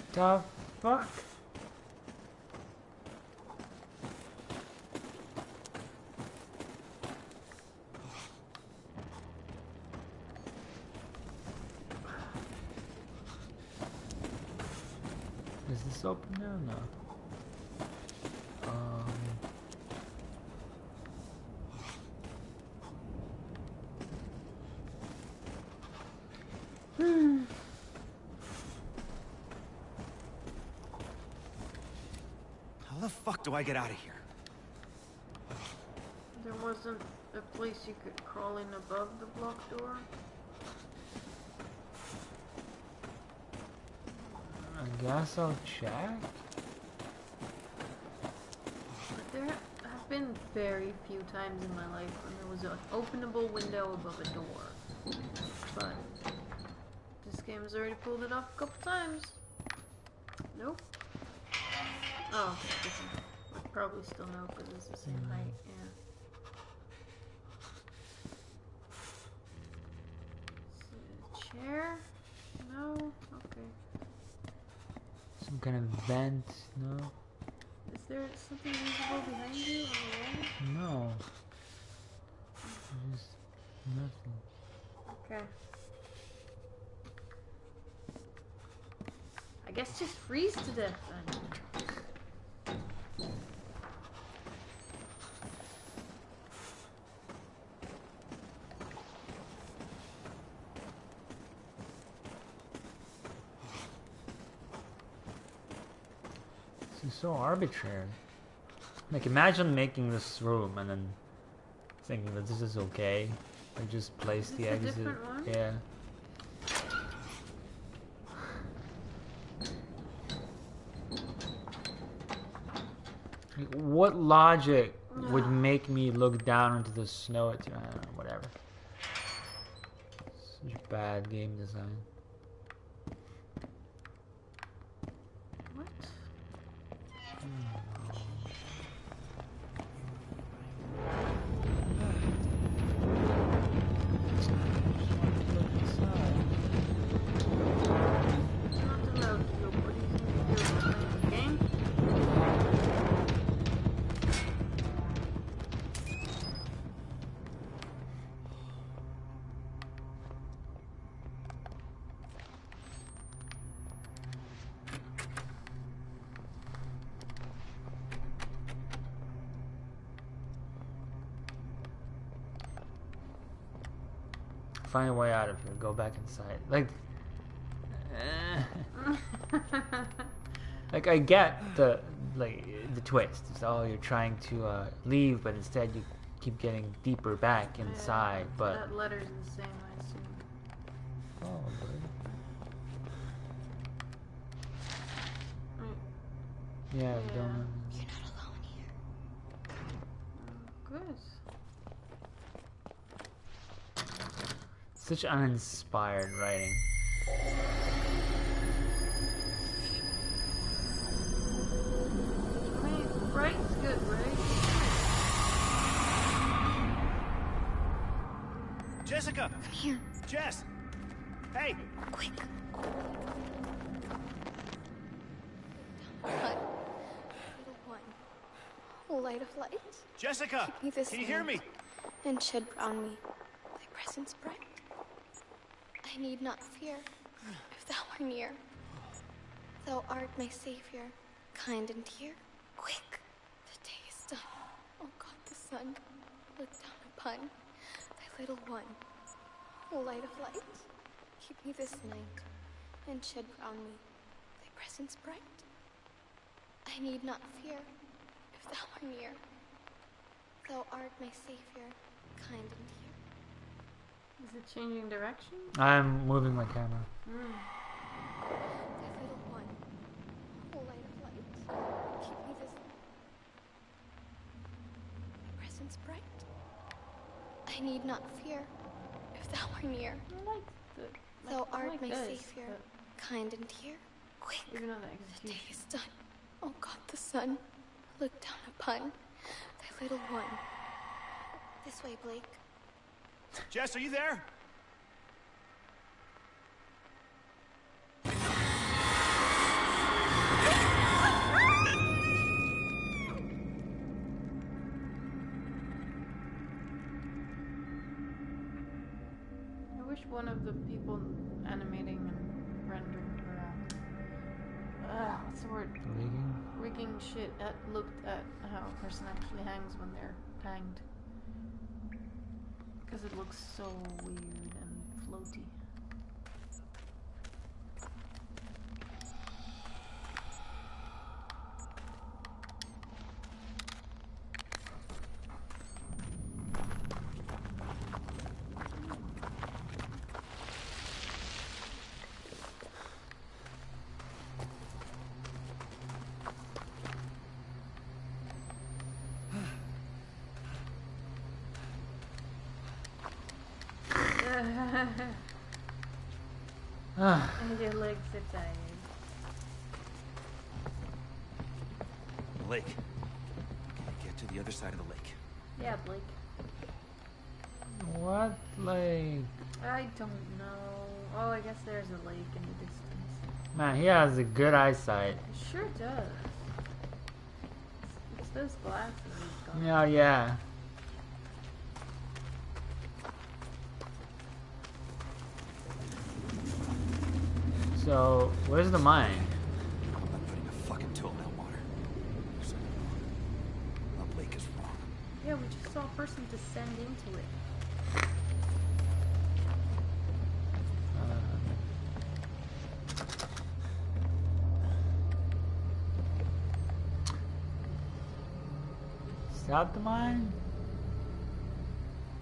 Okay. The fuck? Is this open now? No. How the fuck do I get out of here? There wasn't a place you could crawl in above the block door. I guess I'll check. But there have been very few times in my life when there was an openable window above a door. But this game has already pulled it off a couple times. Nope. Oh, okay, different. Would probably still know because it's the same height, yeah. Chair? No? Okay. Some kind of vent? No? Is there something visible behind you on the wall? No. Just nothing. Okay. I guess just freeze to death then. This is so arbitrary. Like, imagine making this room and then thinking that this is okay. Like, just place Is the this a exit. different one? Yeah. Like, what logic would make me look down into the snow at you? I don't know, whatever. Such bad game design. What? It's not allowed to go. What do you think you're playing the game? Find a way out of here. Go back inside. Like, Like, I get the twist. It's, oh, you're trying to leave, but instead you keep getting deeper back inside. But that letter's the same, I assume. probably. Right. Yeah, Yeah. don't. You're not alone here. Good. Such uninspired writing. I mean, right's good, right? Jessica! Come here. Jess! Hey! Quick. What? Little one. O light of light. Jessica! Keep me this Can you hear me? night, and shed round me thy presence bright. I need not fear, if thou art near. Thou art my savior, kind and dear. Quick, the day is done. Oh God, the sun, look down upon thy little one. O light of light, keep me this night, and shed round me thy presence bright. I need not fear, if thou art near. Thou art my savior, kind and dear. Is it changing direction? I'm moving my camera. Thy little one, O light of light, keep me this thy presence bright. I need not fear, if thou art near. I like the. Thou I art like my this, savior, but kind and dear. Quick, even though the the day execution. is done. Oh God, the sun, look down upon thy little one. This way, Blake. Jess, are you there? I wish one of the people animating and rendering what's the word? Rigging shit looked at how a person actually hangs when they're hanged. Because it looks so weird and floaty. And your legs are tired. Lake. Can I get to the other side of the lake? Yeah, Blake. What, like? I don't know. Oh, I guess there's a lake in the distance. Man, he has a good eyesight. It sure does. It's those glasses he's got. Yeah, yeah. So, where's the mine? I'm not putting a fucking tool in that water. There's something wrong. The lake is wrong. Yeah, we just saw a person descend into it. Is that the mine?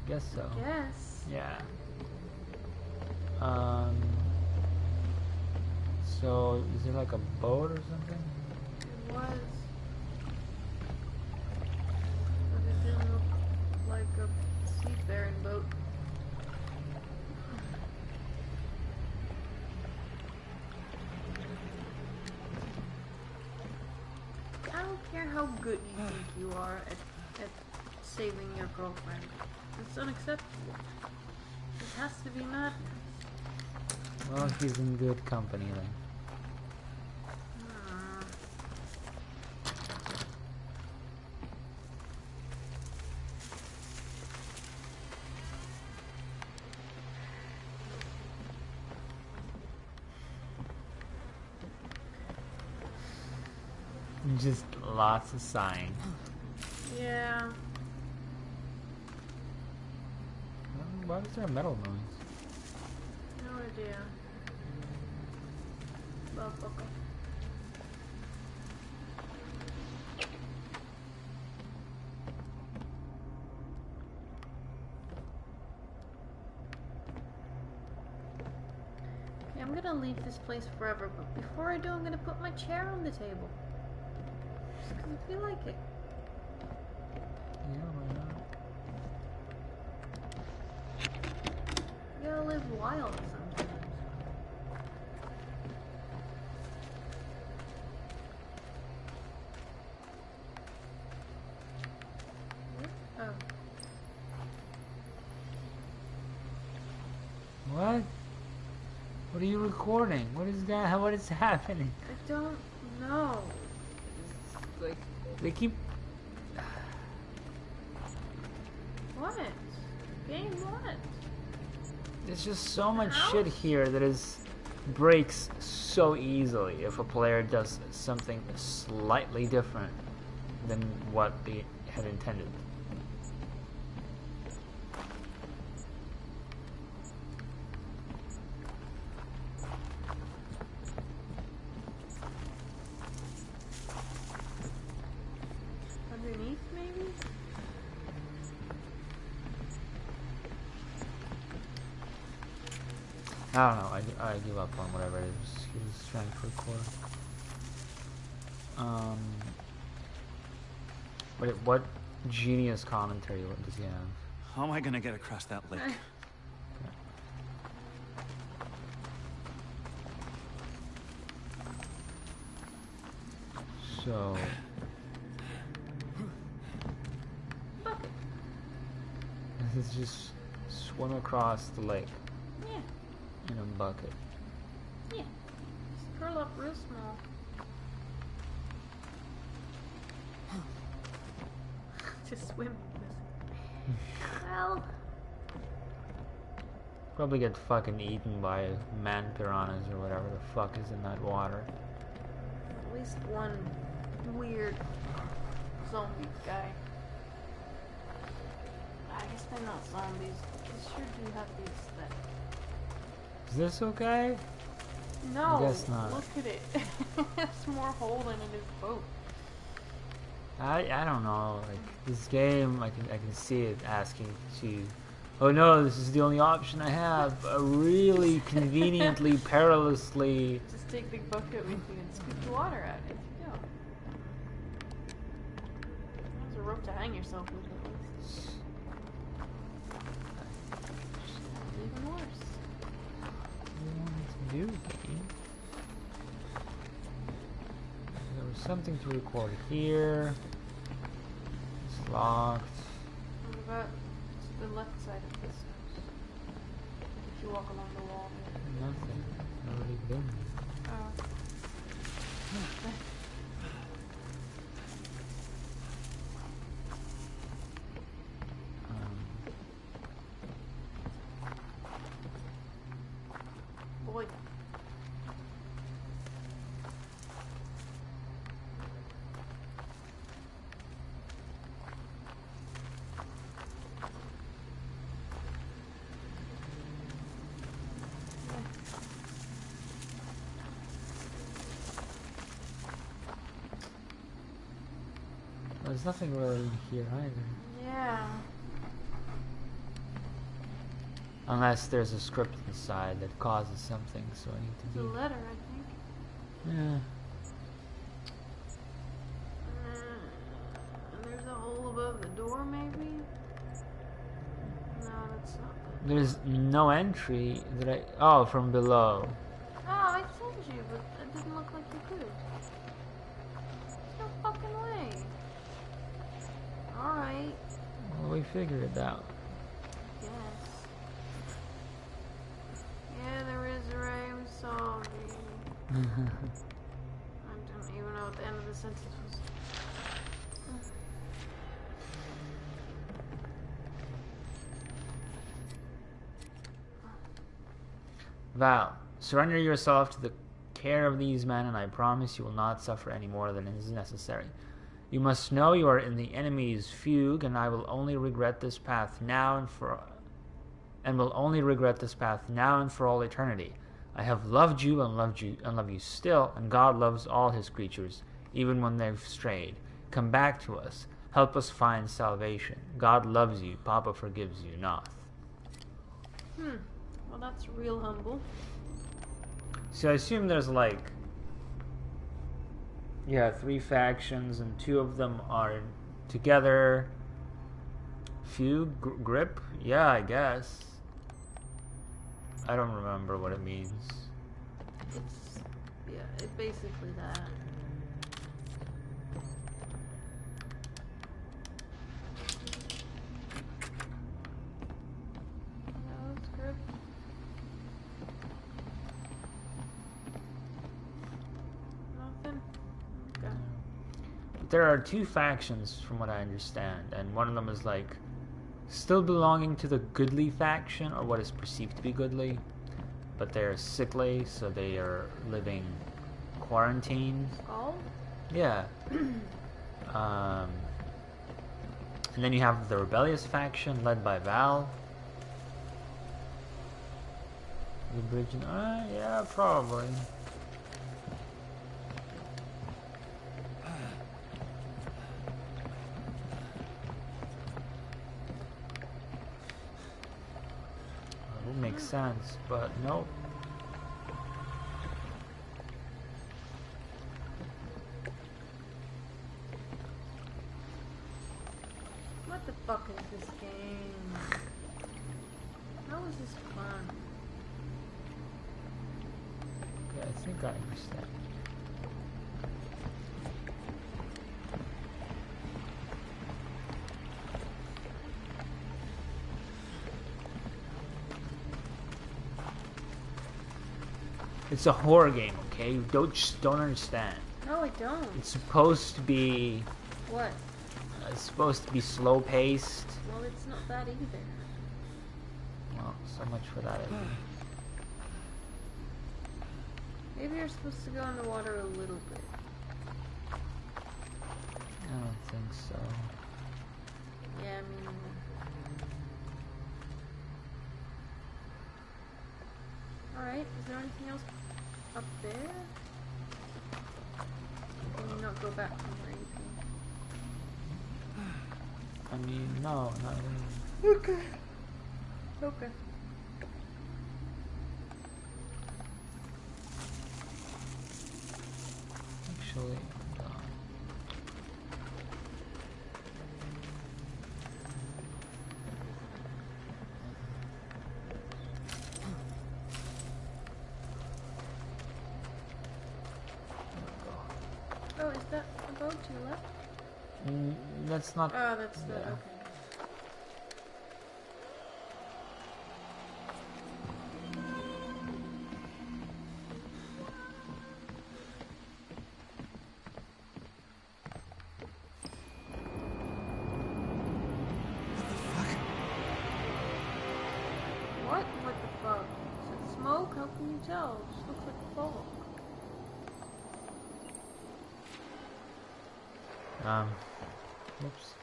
Guess so. Yes. Yeah. So, is it like a boat or something? It was. But it didn't look like a seafaring boat. I don't care how good you think you are at saving your girlfriend. It's unacceptable. This has to be madness. Well, he's in good company then. Just lots of sighing. Yeah. Why was there a metal noise? No idea. Well, fuck off. I'm gonna leave this place forever, but before I do, I'm gonna put my chair on the table. Just 'cause I feel like it. Yeah, why not? You gotta live wild sometimes. Oh. What? What are you recording? What is that? What is happening? I don't know. It's like they keep. What? Game what? There's just so much House? shit here that is breaks so easily if a player does something slightly different than what they had intended. Underneath, maybe? I don't know. I give up on whatever it is he was trying to record. What genius commentary does he have? How am I gonna get across that lake? So Bucket. this is just swim across the lake Yeah. in a bucket. Yeah. Just curl up real small. Just swim. Well, Probably get fucking eaten by man piranhas or whatever the fuck is in that water. at least one weird zombie guy. I guess they're not zombies. They sure do have the aesthetic. Is this okay? No, guess not. look at it. There's more hole than in his boat. I don't know. Like this game, I can see it asking to. Oh no, this is the only option I have. Really conveniently, perilously. Just take the bucket with you and scoop the water out. If you go. There's a rope to hang yourself with at least. Even worse. What do you want me to do, game? There was something to record here. It's locked. What about the left side of this house? If you walk along the wall there. Nothing. Already been. Oh. Boy. There's nothing really in here either. Yeah. Unless there's a script inside that causes something, so I need It's to a be. letter, I think. Yeah. There's a hole above the door, maybe? No, that's not good. There's no entry that I. Oh, from below. Oh, I told you, but it didn't look like you could. There's no fucking way. Alright, Well, we figured it out. yes. Yeah, there is a ray. I'm sorry. I don't even know what the end of the sentence was. Val, surrender yourself to the care of these men, and I promise you will not suffer any more than is necessary. You must know you are in the enemy's fugue, and I will only regret this path now and will only regret this path now and for all eternity. I have loved you and love you still, and God loves all his creatures, even when they've strayed. Come back to us. Help us find salvation. God loves you. Papa forgives you not. Well, that's real humble. So I assume there's like, yeah, 3 factions and 2 of them are together. Few grip? Yeah, I guess. I don't remember what it means. It's, yeah, it's basically that. No, it's grip. Nothing? Okay. But there are 2 factions from what I understand, and one of them is like still belonging to the goodly faction, or what is perceived to be goodly, but they're sickly, so they are living quarantined. Skull? Yeah. And then you have the rebellious faction led by Val. The bridge, yeah, probably. It would make sense, but nope. What the fuck is this game? How is this fun? Yeah, I think I understand. It's a horror game, okay? You just don't understand. No, I don't. It's supposed to be What? slow paced. Well, it's not that either. Well, so much for that. Maybe you're supposed to go in the water a little bit. I don't think so. Yeah, I mean... Alright, is there anything else up there? Can you not go back from where you came? I mean, no, not really. Okay. Okay. Actually, no. Oh, is that a boat to your left? That's not. Oh, that's the... Yeah. Okay. What? What the fuck? Is it smoke? How can you tell? It just looks like fog. Oops.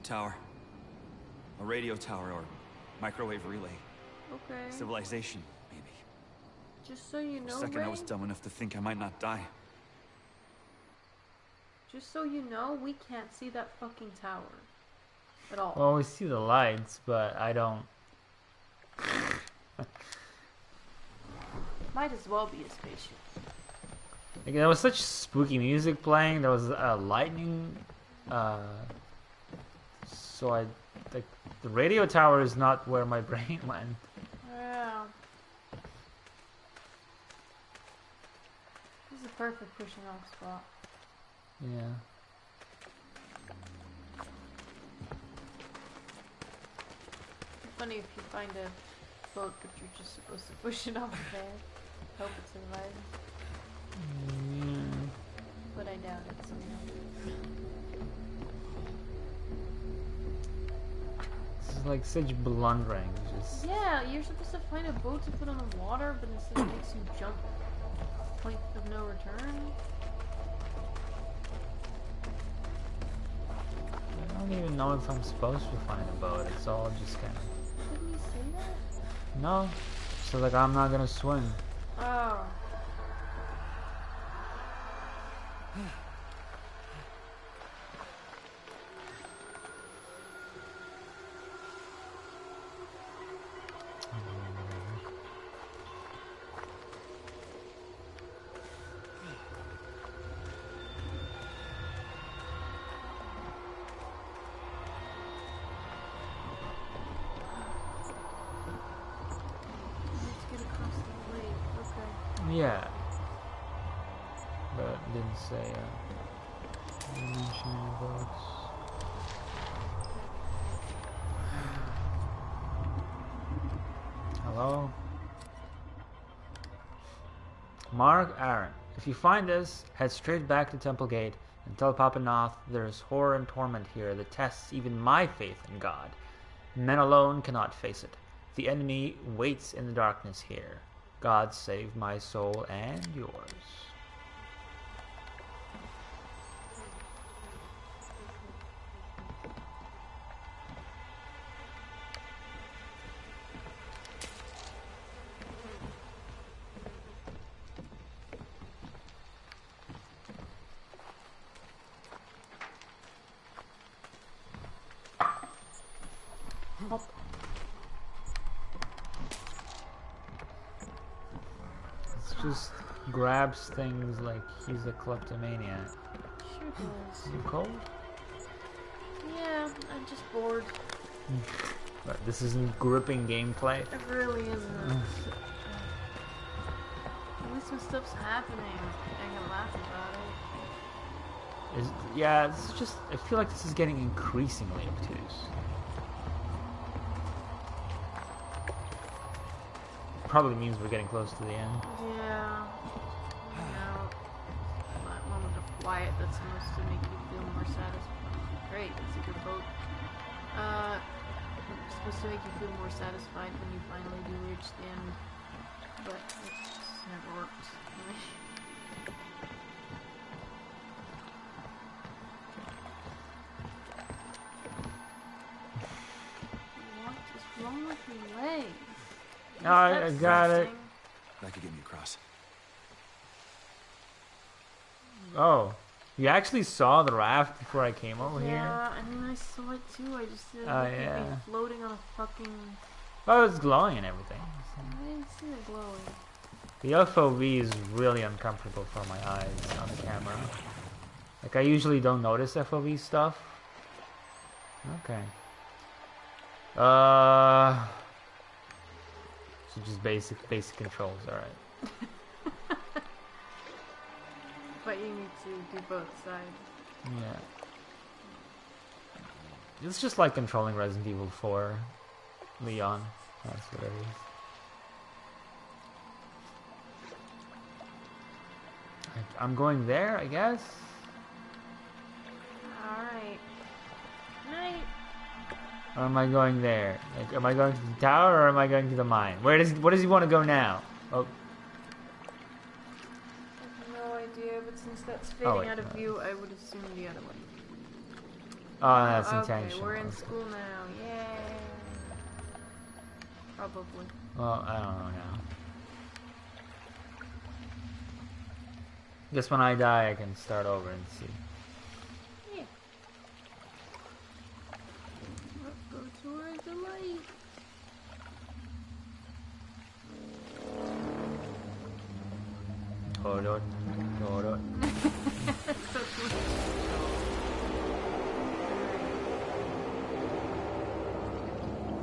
Tower. A radio tower or microwave relay. Okay. Civilization, maybe. Just so you For know, a second, Ray, I was dumb enough to think I might not die. just so you know, we can't see that fucking tower. At all. Well, we see the lights, but I don't. Might as well be a spaceship. Like, there was such spooky music playing. There was lightning. So I, like, the radio tower is not where my brain went. Yeah. This is a perfect pushing off spot. Yeah. Funny if you find a boat, but you're just supposed to push it off there. Hope it survives. But I doubt it, so no. This is like such blundering. Just Yeah, you're supposed to find a boat to put on the water, but instead it makes you jump point of no return. I don't even know if I'm supposed to find a boat. It's all just kind of. Didn't you say that? No. So like I'm not gonna swim. Oh. Yeah. But it didn't say mention any books. Hello? Mark Aaron. If you find this, head straight back to Temple Gate and tell Papa Noth there is horror and torment here that tests even my faith in God. Men alone cannot face it. The enemy waits in the darkness here. God save my soul and yours. Just grabs things like he's a kleptomaniac. Sure does. You cold? Yeah, I'm just bored. But this isn't gripping gameplay. It really isn't. At least when stuff's happening, I can laugh about it. Yeah, this is just. I feel like this is getting increasingly obtuse. Probably means we're getting close to the end. Yeah. That moment of quiet that's supposed to make you feel more satisfied. Great, that's a good quote. It's supposed to make you feel more satisfied when you finally do reach the end. But it just never worked. What is wrong with your legs? I got it. That could get me across. Oh, you actually saw the raft before I came over here? Yeah, I mean, I saw it too. I just didn't Oh, look at yeah. me floating on a fucking... Oh, it's glowing and everything. I didn't see it glowing. The FOV is really uncomfortable for my eyes on the camera. Like, I usually don't notice FOV stuff. Okay. So just basic controls, alright. But you need to do both sides. Yeah. It's just like controlling Resident Evil 4 Leon. That's what it is. I'm going there, I guess. Alright. Night. Or am I going there? Like, am I going to the tower or am I going to the mine? What does he want to go now? Oh. I have no idea, but since that's fading wait, out of no. view, I would assume the other one. Oh, that's Okay, intentional. we're in Okay. school now. Yay. Probably. Well, I don't know now. Guess when I die, I can start over and see. Yeah. Let's go towards the light. Hold on. Hold on.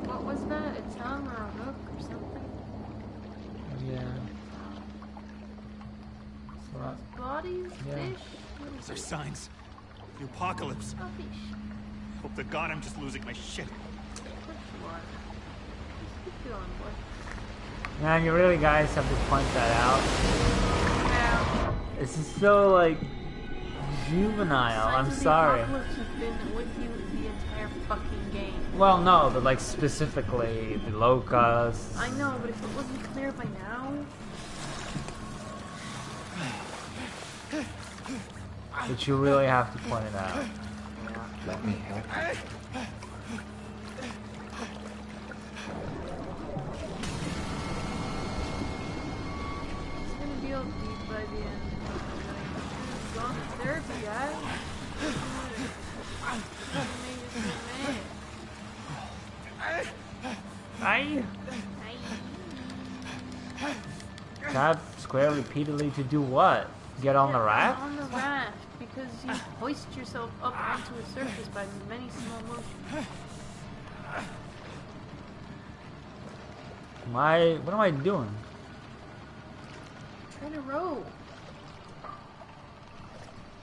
What was that? A tongue or a hook or something? Yeah. So Bodies? Yeah. Fish? What Those is are it? signs. The apocalypse. A fish. Hope to God I'm just losing my shit. Of course you are. Keep going, boy. Man, you really guys have to point that out. Yeah. This is so, like, juvenile. I'm Signs of the sorry. Apocalypse have been with you the entire fucking game. Well, no, but, like, specifically the locusts. I know, but if it wasn't clear by now... But you really have to point it out. Let me help you. It's gonna be all deep by the end. It's gone to therapy, guys. Aye. Tap square repeatedly to do what? Get on the raft? On the raft, because you hoist yourself up onto a surface by many small motions. What am I doing? Try in a row.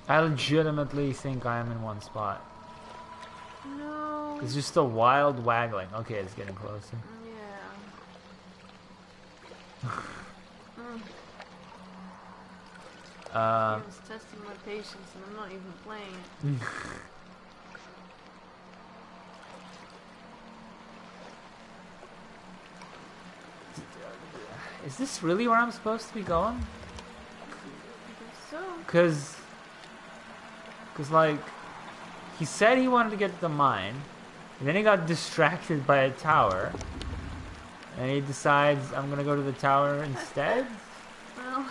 I legitimately think I am in one spot. No. It's just a wild waggling. Okay, it's getting closer. Yeah. Game's testing my patience, and I'm not even playing it. Is this really where I'm supposed to be going? I guess so. Cause like, he said he wanted to get to the mine, and then he got distracted by a tower, and he decides I'm gonna go to the tower instead. Well,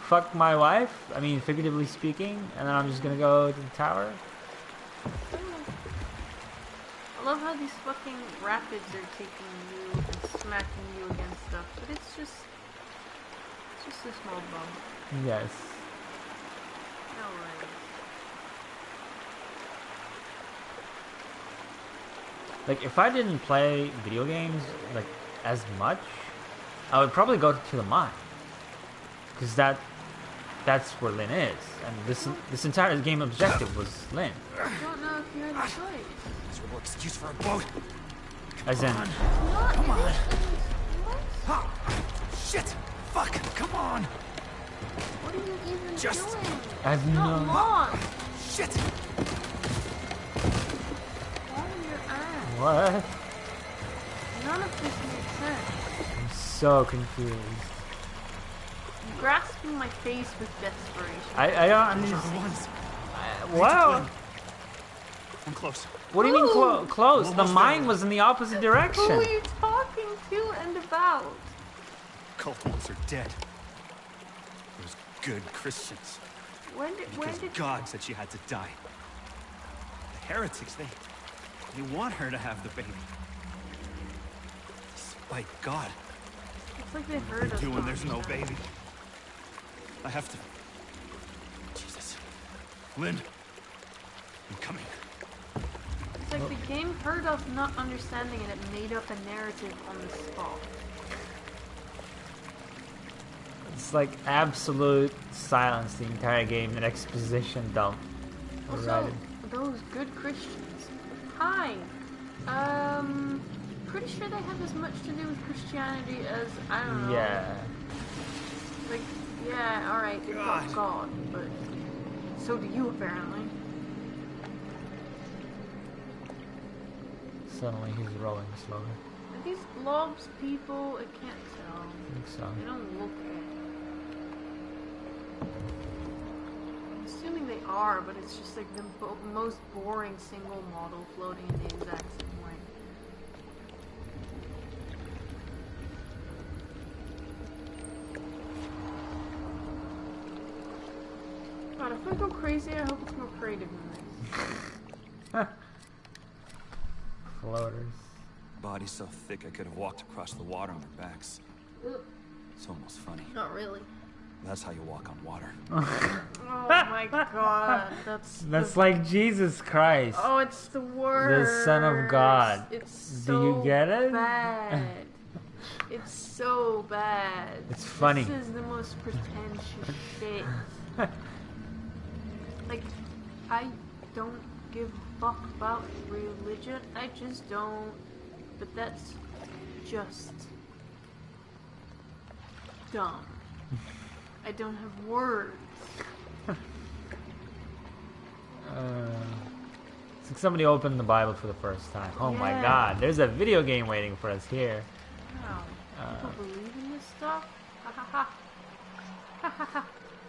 Fuck my wife. I mean, figuratively speaking, and then I'm just gonna go to the tower. I love how these fucking rapids are taking you and smacking you against stuff, but it's just a small bump. Yes. No worries. Like, if I didn't play video games like as much, I would probably go to the mine, because that's where Lynn is, and this entire game objective was Lynn. I don't know if you had a choice. There's no excuse for a boat. As in, Come on. Ha! Shit! Fuck! Come on! What are you even Just- doing? I've Not no. lost. Shit! Follow your ass. What? None of this makes sense. I'm so confused. I'm grasping my face with desperation. I don't understand. Once. Wow. I'm close. What do you mean Ooh. close? The Almost mine there. was in the opposite Who direction. are you talking to and about? Cult ones are dead. Those good Christians. When Because did God said she had to die. The heretics, they want her to have the baby. Despite God. it's like they heard us Do when talking there's no about it. baby. I have to. Jesus. Lynn. I'm coming. It's like the game heard us not understanding and it made up a narrative on the spot. It's like absolute silence the entire game, an exposition dump. Also, Alrighty. those good Christians. Hi. Pretty sure they have as much to do with Christianity as, I don't know. Yeah. Like, yeah, alright, they've got God, but so do you apparently. Suddenly he's rolling slower. Are these blobs people? I can't tell. I think so. They don't look it. I'm assuming they are, but it's just like the most boring single model floating in the exact same way. God, if I go crazy, I hope it's more creative than this. Floaters. Body's so thick I could have walked across the water on their backs. Ugh, It's almost funny. not really. That's how you walk on water. Oh my god, That's like Jesus Christ. Oh, it's the worst. The Son of God. It's Do so you get it? bad. It's so bad. It's funny. This is the most pretentious shit. Like, I don't give a fuck about religion. I just don't. But that's just dumb. I don't have words. It's like somebody opened the Bible for the first time. Oh my Yeah. god, there's a video game waiting for us here. Wow. People believe in this stuff? Ha ha ha. Ha ha ha.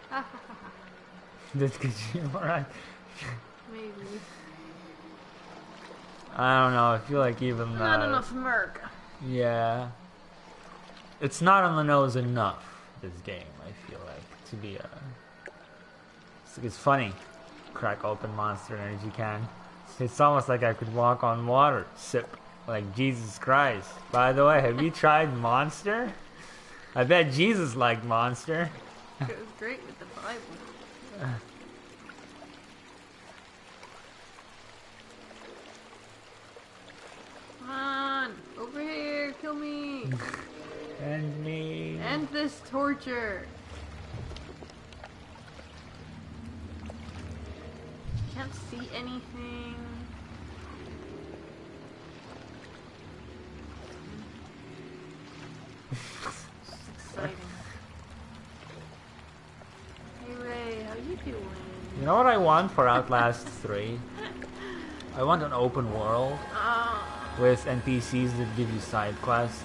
Ha ha ha. This could you alright? Maybe. I don't know, I feel like even Not enough Merc. Yeah. It's not on the nose enough, this game, I feel like, to be it's funny. Crack open Monster Energy can. It's almost like I could walk on water. Sip. Like Jesus Christ. By the way, have you tried Monster? I bet Jesus liked Monster. It was great with the Bible. Come on, over here, kill me. And me. End this torture. can't see anything. It's exciting. Hey Ray, how you doing? You know what I want for Outlast 3? I want an open world with NPCs that give you side quests.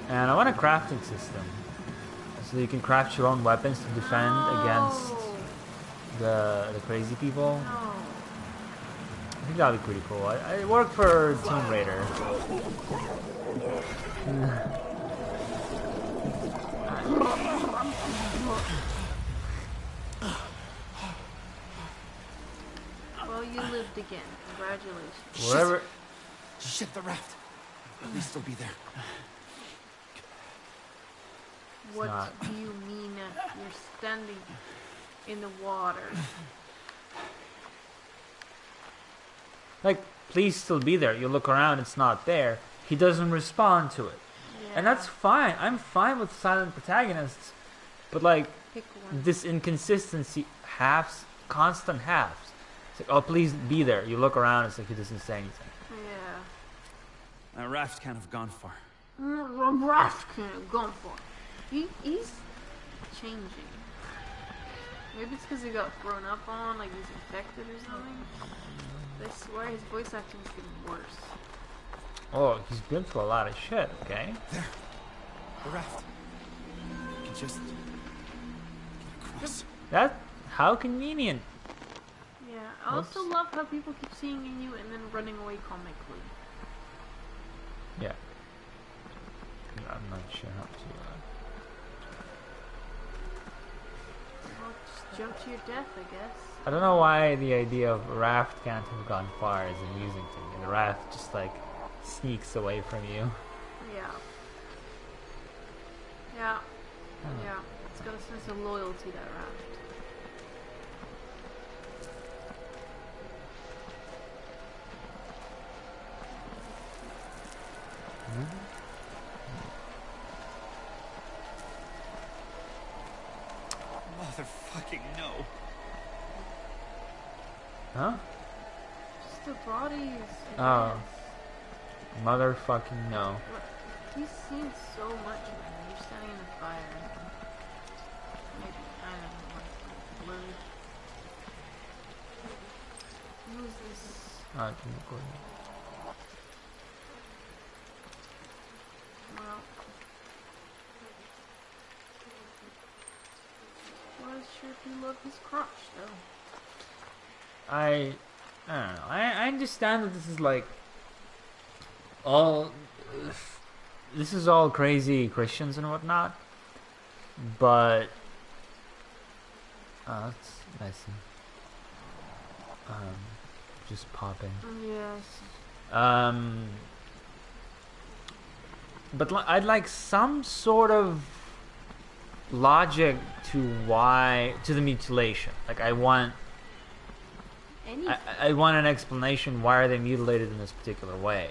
And I want a crafting system. So you can craft your own weapons to defend against the crazy people. No. I think that would be pretty cool. I work for Tomb Raider. Well, you lived again. Congratulations. Whatever. Shit, the raft. At least they'll be there. What not. do you mean you're standing in the water? Like, please still be there. You look around, it's not there. He doesn't respond to it. Yeah. And that's fine. I'm fine with silent protagonists. But, like, Pick one. this inconsistency, halves, constant halves. It's like, oh, please be there. You look around, it's like he doesn't say anything. Yeah. That raft can't have gone far. Raft can't have gone for. He's changing. Maybe it's because he got thrown up on, like he's infected or something. I swear his voice acting is getting worse. Oh, he's been through a lot of shit, okay? There. The raft. You can just get across. That, how convenient. Yeah, I also love how people keep seeing you and then running away comically. Yeah. I'm not sure how to... Well, just jump to your death, I guess. I don't know why the idea of raft can't have gone far is amusing to me. The raft just like sneaks away from you. Yeah. Yeah. Yeah. It's got a sense of loyalty, that raft. Motherfucking no. Huh? Just the bodies. I Oh. guess. Motherfucking no. What? He's seen so much, man. You're standing in the fire. Maybe, I don't know. Blurry. Who's this? I can record it. Well. Not as sure if you love his crotch, though. I don't know. I understand that this is like all this is all crazy Christians and whatnot, but that's messy. Just popping. Yes. But I'd like some sort of logic to the mutilation. Like I want I want an explanation. Why are they mutilated in this particular way?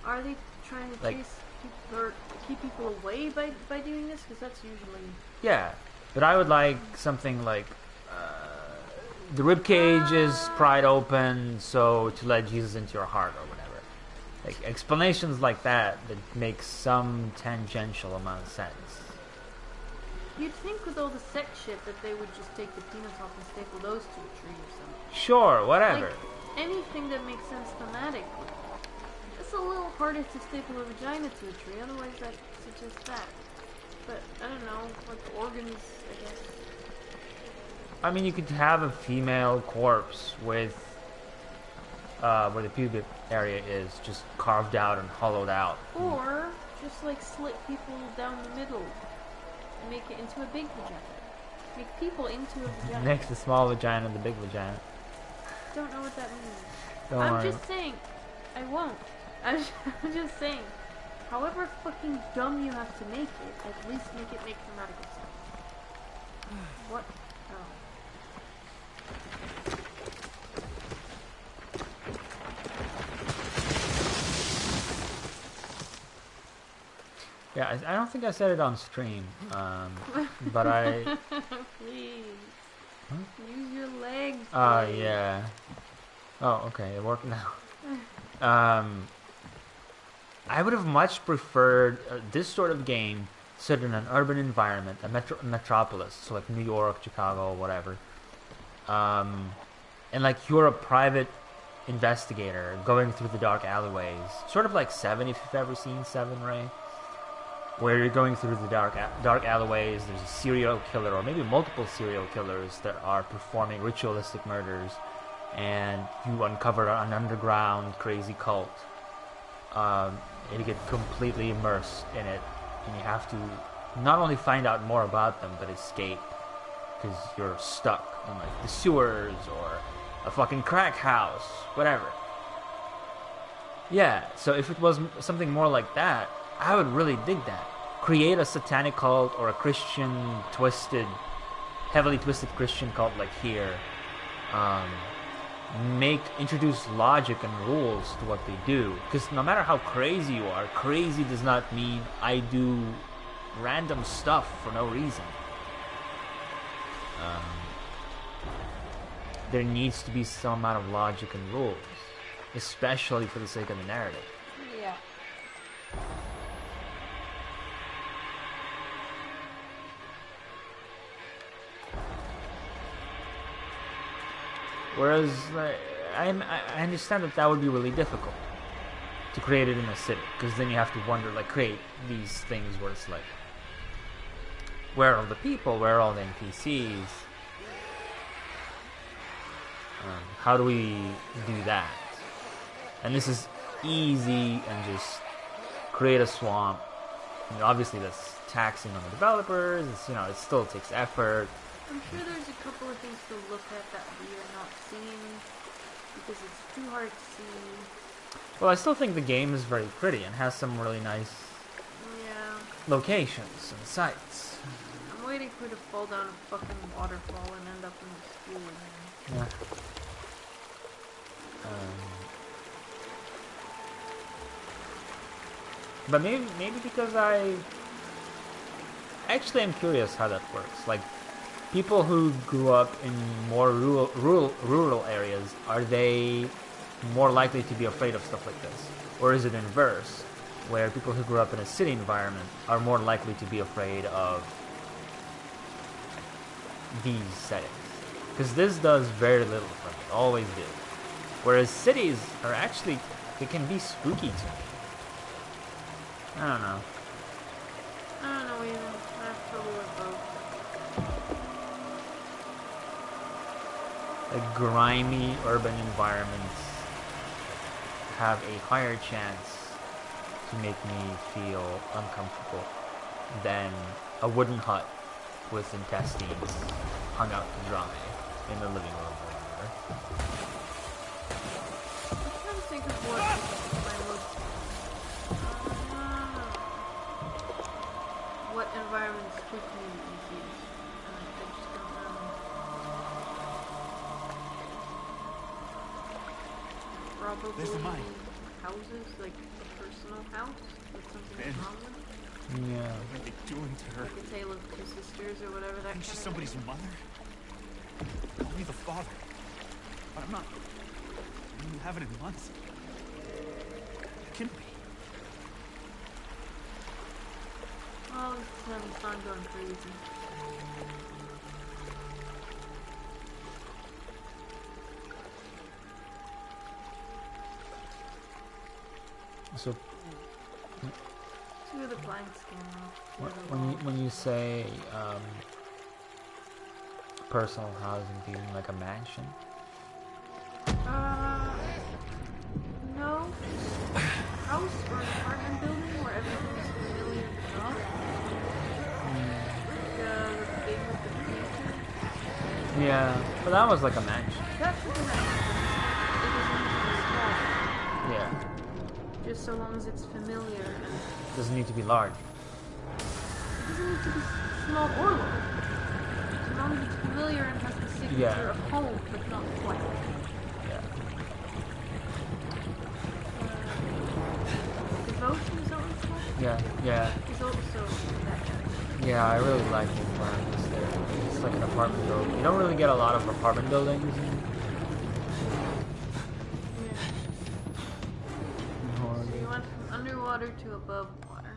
Are they trying to Like- chase people or keep people away by doing this? Because that's usually. Yeah, but I would like something like the rib cage is pried open so to let Jesus into your heart or whatever. Like explanations like that make some tangential amount of sense. You'd think with all the sex shit that they would just take the penis off and staple those to a tree or something. Sure, whatever. Like anything that makes sense thematically. It's a little harder to staple a vagina to a tree, otherwise that suggests that. But I don't know, like organs, I guess. I mean, you could have a female corpse with where the pubic area is just carved out and hollowed out. Or just like slit people down the middle and make it into a big vagina. Make people into a vagina. Next, the small vagina and the big vagina. Don't know what that means. Don't I'm worry. just saying. I won't. I'm just saying. However fucking dumb you have to make it, at least make it make grammatical sense. What? Oh. Yeah, I don't think I said it on stream, but I. Please. Use your legs. Oh please. yeah. Oh, okay, it worked now. I would have much preferred this sort of game set in an urban environment, a metropolis, so like New York, Chicago, whatever. And like you're a private investigator going through the dark alleyways, sort of like Seven, if you've ever seen Seven, Ray, where you're going through the dark alleyways. There's a serial killer, or maybe multiple serial killers that are performing ritualistic murders, and you uncover an underground crazy cult. And you get completely immersed in it, and you have to not only find out more about them, but escape, because you're stuck in like the sewers or a fucking crack house, whatever. Yeah, so if it was something more like that, I would really dig that. Create a satanic cult or a Christian heavily twisted Christian cult like here. Introduce logic and rules to what they do. Because no matter how crazy you are, crazy does not mean I do random stuff for no reason. There needs to be some amount of logic and rules, especially for the sake of the narrative. Yeah. Whereas, I understand that would be really difficult to create it in a city, because then you have to wonder, like, create these things where it's like, where are all the people? Where are all the NPCs? How do we do that? And this is easy, and just create a swamp. I mean, obviously, that's taxing on the developers. It's, it still takes effort. I'm sure there's a couple of things to look at that we are not seeing, because it's too hard to see. Well, I still think the game is very pretty and has some really nice locations and sites. I'm waiting for it to fall down a fucking waterfall and end up in the school again. Yeah. But maybe because actually I'm curious how that works. Like, people who grew up in more rural areas, are they more likely to be afraid of stuff like this? Or is it inverse, where people who grew up in a city environment are more likely to be afraid of these settings? Because this does very little for me, always did. Whereas cities are actually, they can be spooky to me. I don't know. I don't know even. I have trouble with both. Like, grimy urban environments have a higher chance to make me feel uncomfortable than a wooden hut with intestines hung out to dry in the living room or whatever. I'm trying to think of what my most... what environments spook me the easiest. I just don't know. Probably There's the mine. houses, like a personal house with something Ben. wrong with it. Yeah. What are they doing to her? Like a Tale of Two Sisters or whatever that Think kind she's of somebody's thing. mother? Call me the father. But I'm not. You haven't in months. It can be. Oh, this son's not going crazy. So Two of the blanks came off. when you say personal housing, do you mean like a mansion? No. House or an apartment building where everything's familiar enough. Like, the thing with the creature. Yeah, but that was like a mansion. That's something that happens. It doesn't need to be small. Yeah, Just so long as it's familiar. it doesn't need to be large. It doesn't need to be small or large. As long as it's familiar and has the signature of home, but not quite. Yeah. Devotion is always called? Yeah. Is also that guy. Yeah, I really like the environments there. It's like an apartment building. You don't really get a lot of apartment buildings water to above water.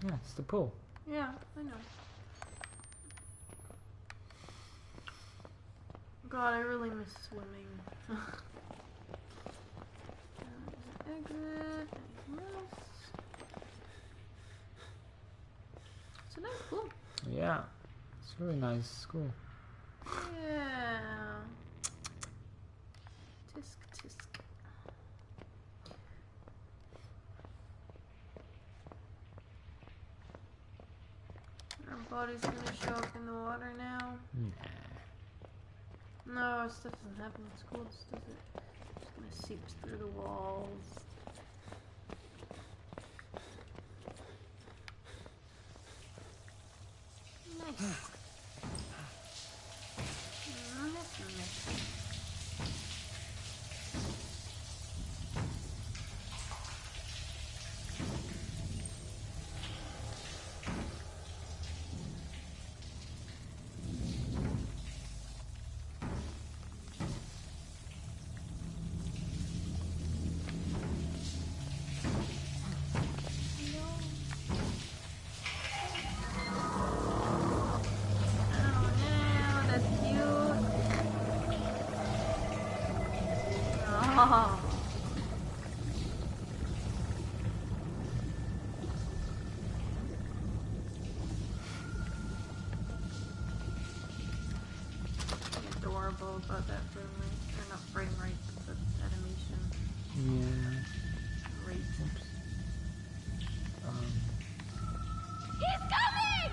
Yeah, it's the pool. Yeah, I know. God, I really miss swimming. Exit. Anything else? It's a nice school. Yeah, it's a really nice school. Yeah. Tisk tisk. Our body's gonna show up in the water now. No, stuff doesn't happen in school, just does it? Just gonna seeps through the walls. Nice. Nice. Oh. Adorable about that frame rate. Or not frame rate, but the animation Yeah. rate. He's coming!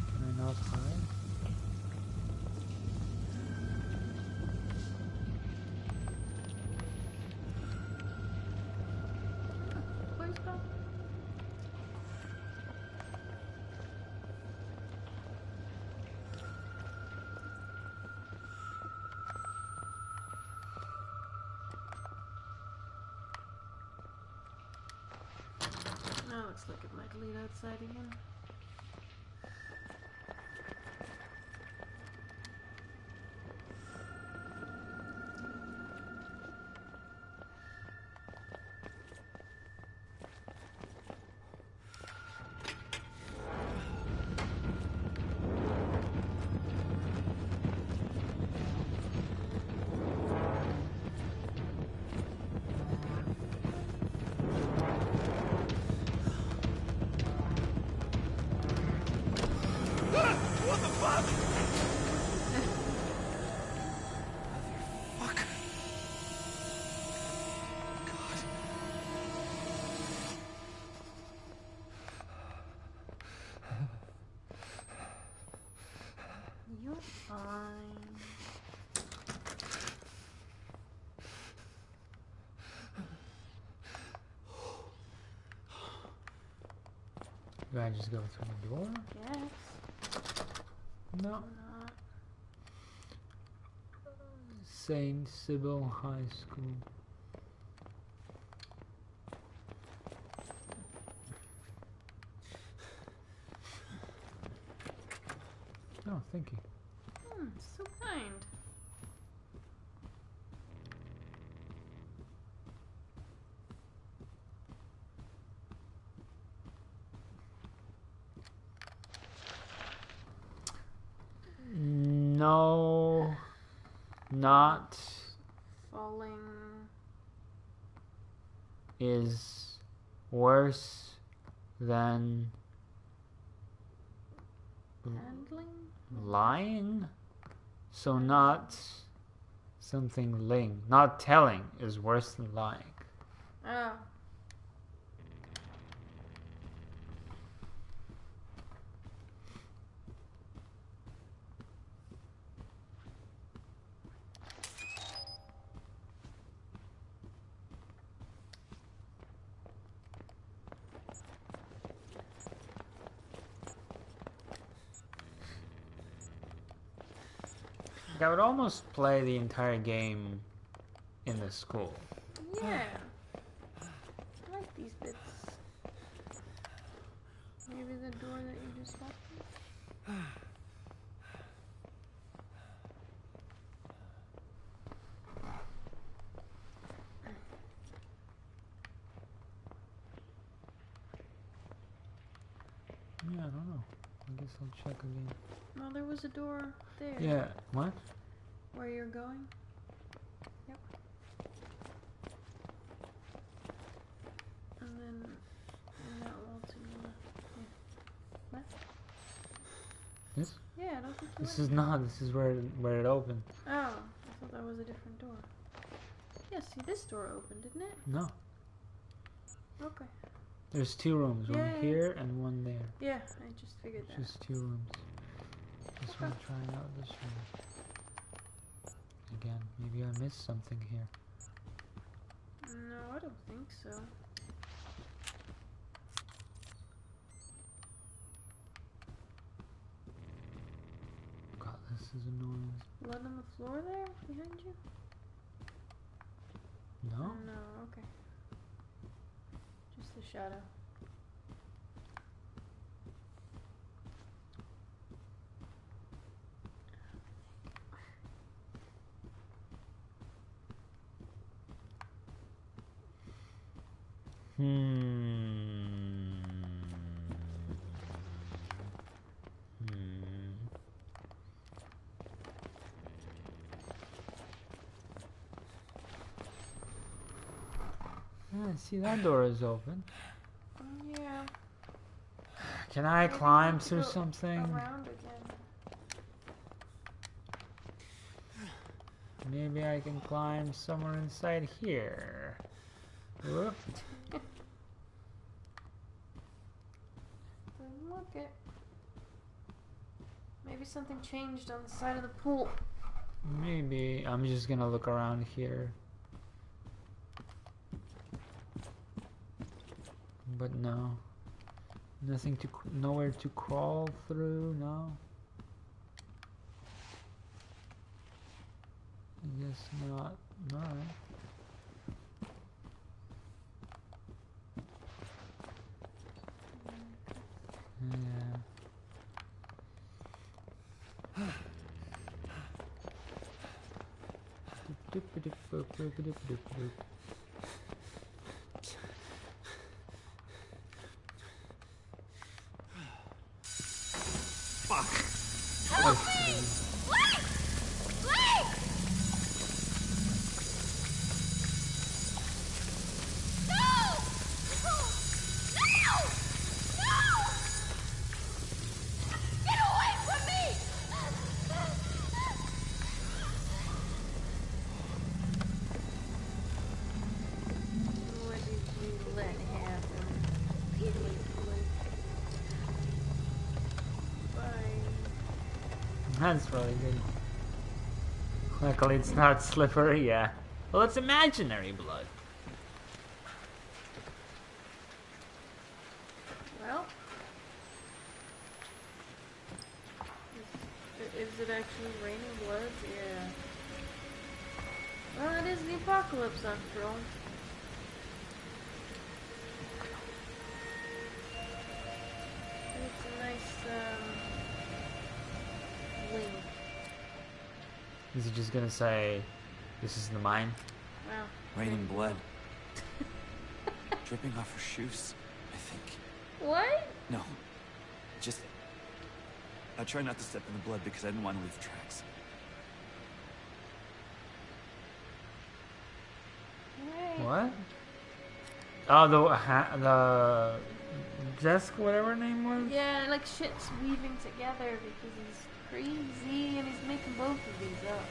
Can I not hide? Where's Bob? No, looks like it might lead outside again. What the fuck? Fuck. God. You're fine. Do I just go through the door? Yes. No. Not. Saint Sybil High School. Oh, thank you. So kind. No, not Falling. is worse than Handling? lying. So not something lying. Not telling is worse than lying. Oh. Like, I would almost play the entire game in the school. Yeah. I like these bits. Maybe the door that you just walked through? Yeah, I don't know. I guess I'll check again. No, there was a door there. Yeah, what? Where you're going? Yep. And then in that wall to the left. Yeah. What? This? Yeah, I don't think you This went. is not. This is where it opened. Oh, I thought that was a different door. Yeah, see, this door opened, didn't it? No. Okay. There's two rooms. Yeah, One yeah. here and one there. Yeah, I just figured that. Just two rooms. Just Okay. want to try out this room. Again, maybe I missed something here. No, I don't think so. God, this is annoying. Blood on the floor there behind you? No? No, okay. Just the shadow. See, that door is open. Yeah. Can I Maybe we climb need to through go something? Around again. Maybe I can climb somewhere inside here. Whoop. Look it. Maybe something changed on the side of the pool. Maybe I'm just gonna look around here. But no. Nothing to, nowhere to crawl through, no. I guess not. Alright. Yeah. Help me! Blake! Blake! No! No! No! No! Get away from me! What did you let happen? Bye. That's really good. Luckily it's not slippery, yeah. Well, it's imaginary blood. Well, is it actually raining blood? Yeah. Well, it is the apocalypse after all. It's a nice wing. Is he just gonna say, this is the mine? Wow. Raining blood. Dripping off her shoes, I think. What? No. Just... I tried not to step in the blood because I didn't want to leave tracks. Hey. What? Oh, the desk, whatever her name was? Yeah, like shit's weaving together because he's crazy and he's making both of these up.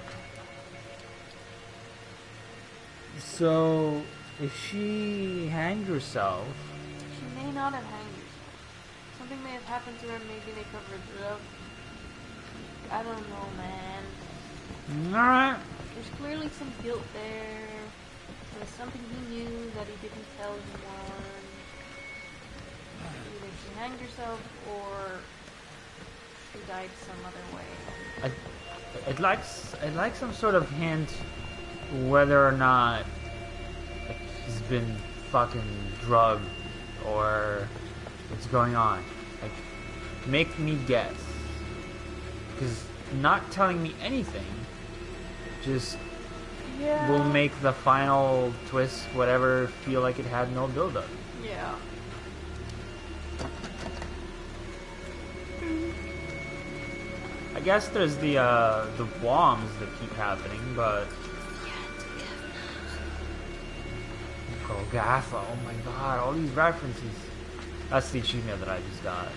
So, if she hanged herself, She may not have hanged herself. Something may have happened to her, maybe they covered it up. I don't know, man. alright. There's clearly some guilt there. There's something he knew that he didn't tell anyone. Either she hanged herself or she died some other way. I'd like some sort of hint whether or not like, he's been fucking drugged or what's going on. Like, make me guess. Because not telling me anything just Yeah. will make the final twist, whatever, feel like it had no build-up. Yeah. guess there's the bombs that keep happening, but Golgotha, oh my god, all these references. That's the achievement that I just got.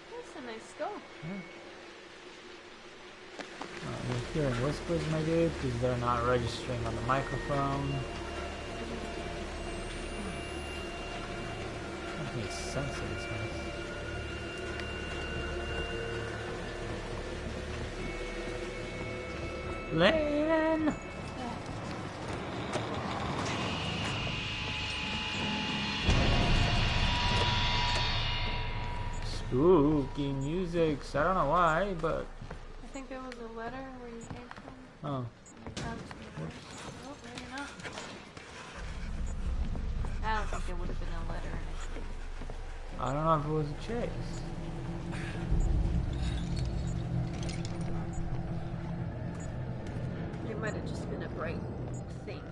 That's a nice skull. You're hearing whispers, my dude, because they're not registering on the microphone. That makes sense of this mess. Lynn! Spooky music. I don't know why, but I think there was a letter where you came from. oh. You found some letters. Oh, maybe not. I don't think there would have been a letter in it. I don't know if it was a chase. It might have just been a bright thing.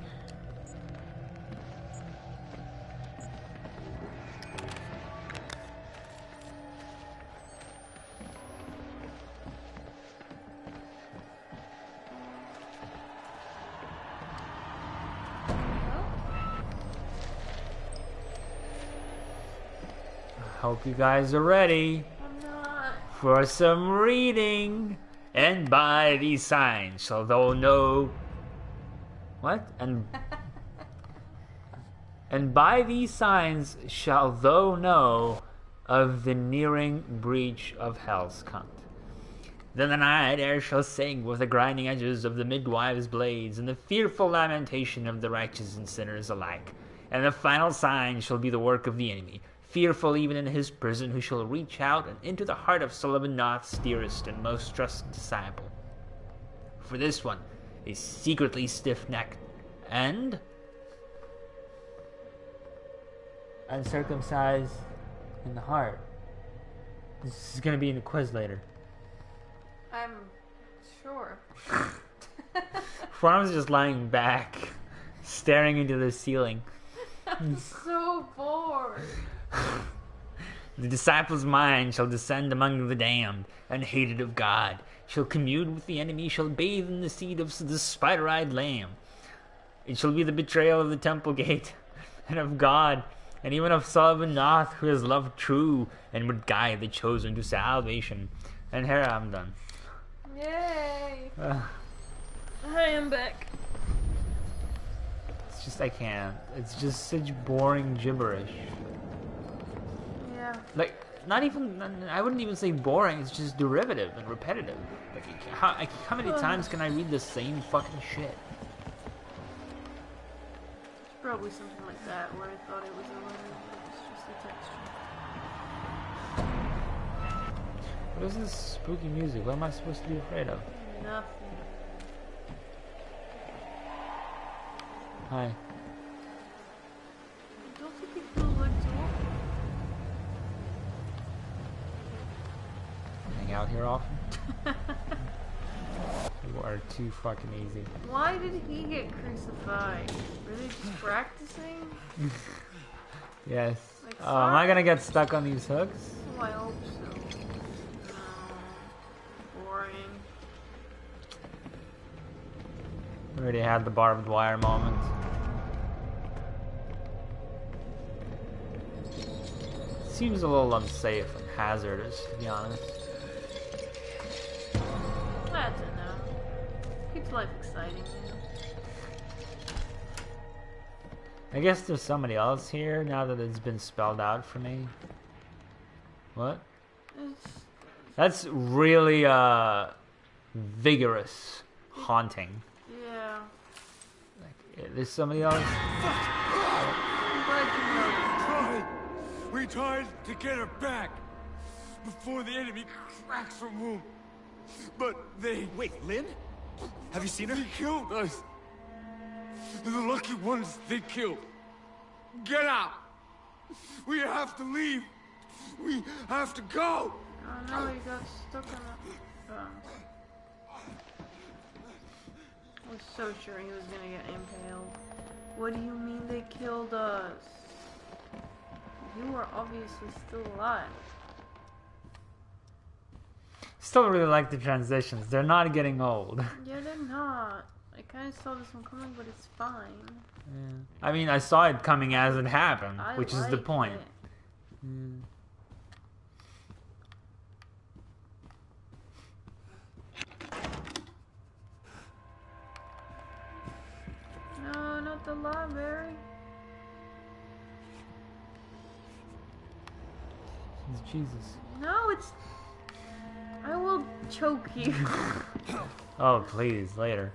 Hope you guys are ready I'm not. for some reading. And by these signs shall thou know. What? And by these signs shall thou know of the nearing breach of hell's cunt. Then the night air shall sing with the grinding edges of the midwives' blades, and the fearful lamentation of the righteous and sinners alike. And the final sign shall be the work of the enemy, fearful even in his prison, who shall reach out and into the heart of Sullivan Noth's dearest and most trusted disciple. For this one is secretly stiff-necked and uncircumcised in the heart. This is going to be in the quiz later. I'm sure. Ron's just lying back, staring into the ceiling. I'm so bored. The disciple's mind shall descend among the damned and hated of God, shall commune with the enemy, shall bathe in the seed of the spider-eyed lamb. It shall be the betrayal of the temple gate and of God, and even of Sullivan Noth, who has loved true and would guide the chosen to salvation. And here I'm done. Yay! I am back. It's just, I can't. It's just such boring gibberish. Yeah. Like, not even, I wouldn't even say boring, it's just derivative and repetitive. Like, how many times can I read the same fucking shit? It's probably something like that, where I thought it was a letter, but it's just a texture. What is this spooky music? What am I supposed to be afraid of? Nothing. Hi. Don't you think you'll look tall? Hang out here often? You are too fucking easy. Why did he get crucified? Were they just practicing? Yes. Like, Oh, am I gonna get stuck on these hooks? Oh, I hope so. No. Boring. We already had the barbed wire moment. Seems a little unsafe and hazardous, to be honest. I don't know. Keeps life exciting, you know? I guess there's somebody else here now that it's been spelled out for me. What? That's really vigorous haunting. Yeah. Like, there's somebody else. I'm glad you noticed. We tried to get her back before the enemy cracks her womb. But they... Wait, Lynn? Have you seen her? They killed us. The lucky ones they killed. Get out! We have to leave. We have to go. Oh no, he got stuck on it. Oh. I was so sure he was gonna get impaled. What do you mean they killed us? You are obviously still alive. Still really like the transitions. They're not getting old. Yeah, they're not. I kind of saw this one coming, but it's fine. Yeah. I mean, I saw it coming as it happened, I which is the like point. it. Mm. No, not the library. Jesus. No, it's... I will choke you. Oh, please, later.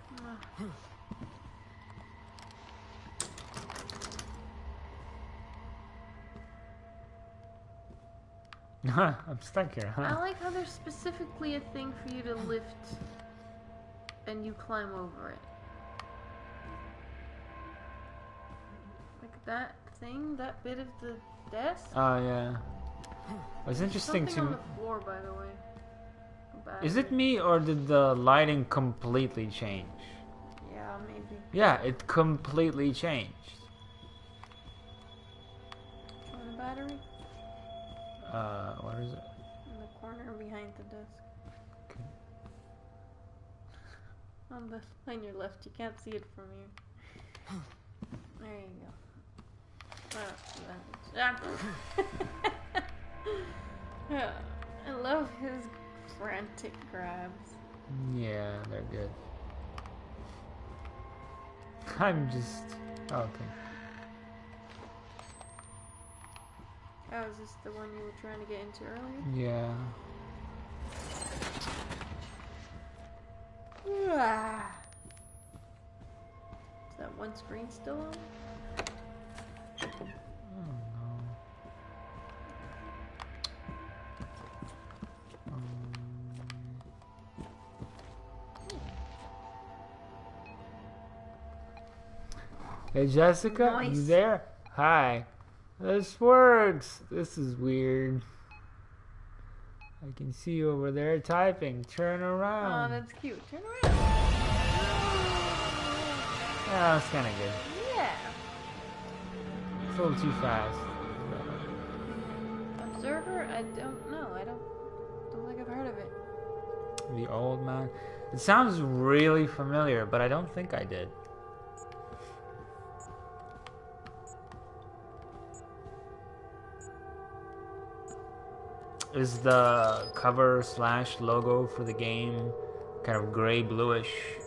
I'm stuck here, I huh? like how there's specifically a thing for you to lift and you climb over it. Like that thing, that bit of the desk. Oh, yeah. It's interesting Something on to... the floor, by the way. Is it me, or did the lighting completely change? Yeah, maybe. Yeah, it completely changed. On the battery? What is it? In the corner behind the desk. Okay. On your left, you can't see it from here. There you go. I love his frantic grabs. Yeah, they're good. I'm just... Okay. Oh, is this the one you were trying to get into earlier? Yeah. Ah. Is that one screen still on? Oh, no. Hey Jessica, Nice. you there? Hi. This works. This is weird. I can see you over there typing. Turn Oh, around. that's cute. Turn around. Yeah, that's kind of good. Yeah. It's a little too fast. Observer? I don't know. I don't think I've heard of it. The old man. It sounds really familiar, but I don't think I did. Is the cover / logo for the game kind of gray bluish,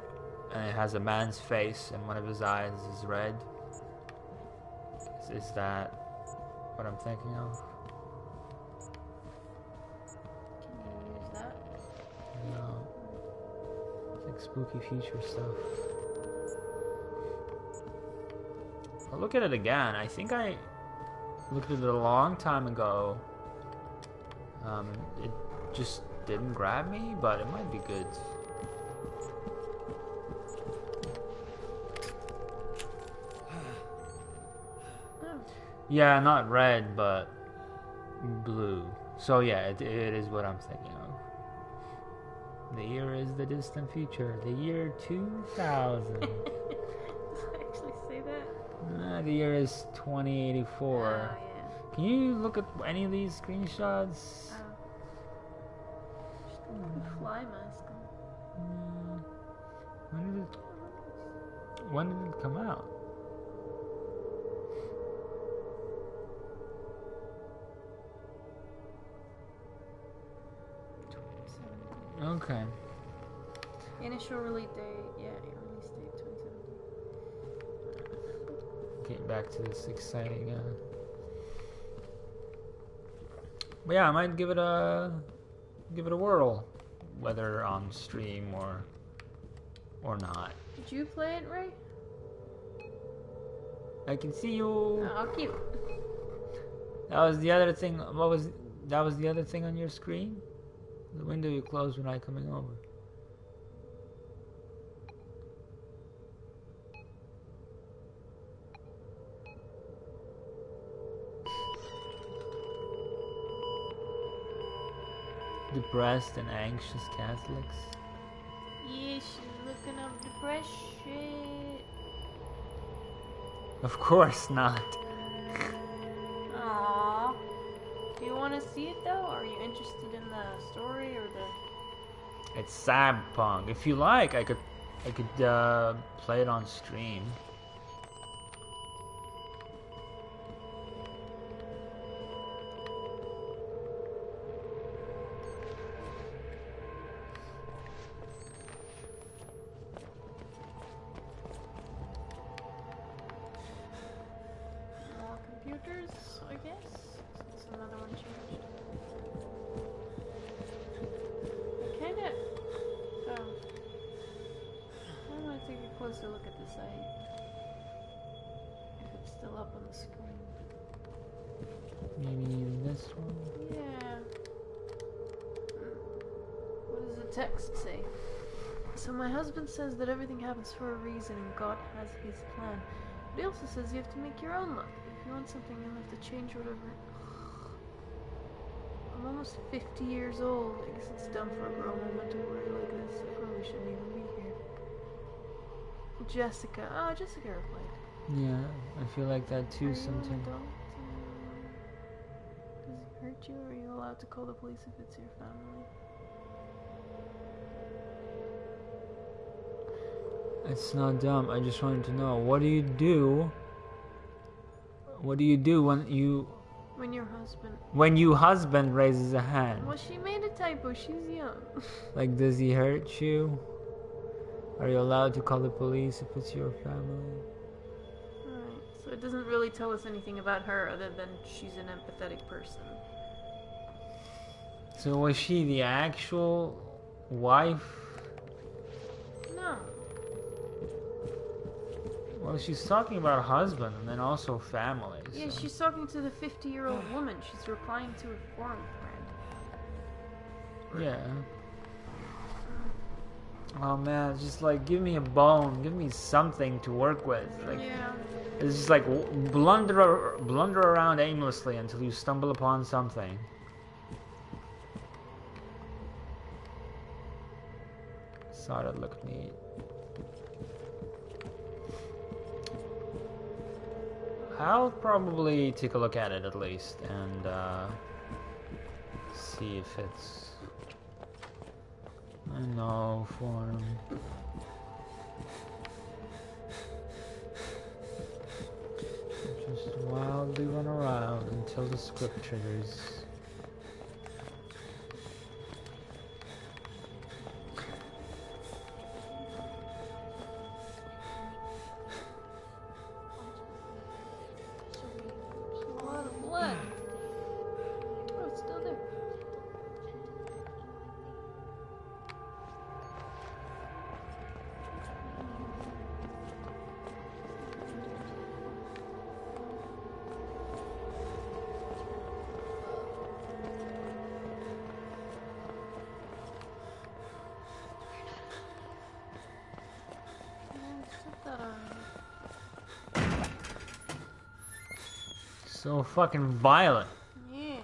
and it has a man's face and one of his eyes is red? Is that what I'm thinking of? Can you use that? No. It's like spooky future stuff. I'll look at it again. I think I looked at it a long time ago. It just didn't grab me, but it might be good. Oh. Yeah, not red, but blue. So yeah, it is what I'm thinking of. The year is the distant future. The year 2000. Does it actually say that? The year is 2084. Oh, yeah. Can you look at any of these screenshots? Oh. Just put a fly mask on. When did it come out? Okay. Initial release date, yeah, release date 2017. Get back to this exciting. But yeah, I might give it a whirl, whether on stream or not. Did you play it, Ray? I can see you. Oh, cute. That was the other thing. That was the other thing on your screen? The window you closed when I coming over. Depressed and anxious Catholics. Yeah, she's looking up depression. Of course not. Aww. Do you want to see it though? Are you interested in the story or the? It's cyberpunk. If you like, I could play it on stream. More computers, I guess. Since another one changed. I kinda. I want to take a closer look at the site. If it's still up on the screen. Maybe this one. Yeah. What does the text say? So my husband says that everything happens for a reason and God has his plan. But he also says you have to make your own luck. If you want something, you'll have to change whatever. I'm almost 50 years old. I guess it's dumb for a grown woman to worry like this. I probably shouldn't even be here. Jessica. Oh, Jessica replied. Yeah, I feel like that Are too you an sometimes. adult? Does it hurt you? Or are you allowed to call the police if it's your family? It's not dumb. I just wanted to know, what do you do? What do you do when your husband raises a hand? Well, she made a typo. She's young. Like, does he hurt you? Are you allowed to call the police if it's your family? Alright, so it doesn't really tell us anything about her other than she's an empathetic person. So was she the actual wife? No. Well, she's talking about a husband and then also family. Yeah, so- she's talking to the 50-year-old woman. She's replying to a forum thread. Yeah. Oh man, just like give me a bone, give me something to work with. Like Yeah. it's just like blunder around aimlessly until you stumble upon something. Thought it looked neat. I'll probably take a look at it at least and see if it's a no form. Just wildly run around until the script triggers. A lot of blood. Oh, it's still there. Set that on. So fucking violent. Yeah.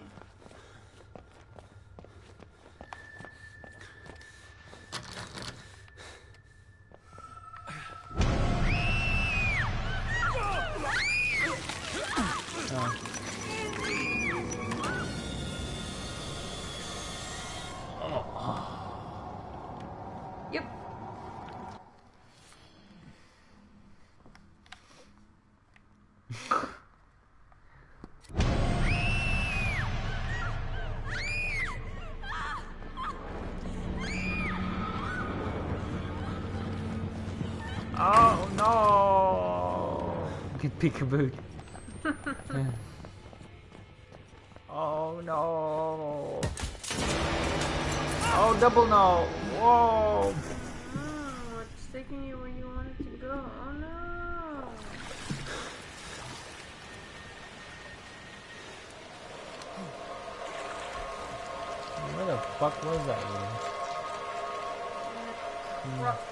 Yep. Oh no! Good peekaboo. Oh no! Oh, double no! Whoa! It's taking you where you wanted to go. Oh no! Where the fuck was that? Rough.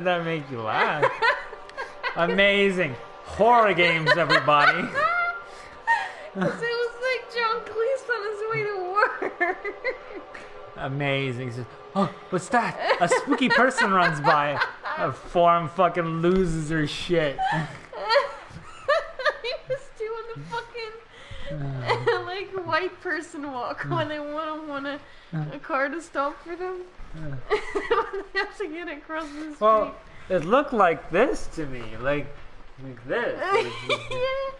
did that make you laugh? Amazing. Horror games, everybody. Because it was like John Cleese on his way to work. Amazing. He says, oh, what's that? A spooky person runs by. A form fucking loses her shit. He was doing the fucking like white person walk when they want a car to stop for them. They have to get across the street. Well, it looked like this to me. Like this. Yeah,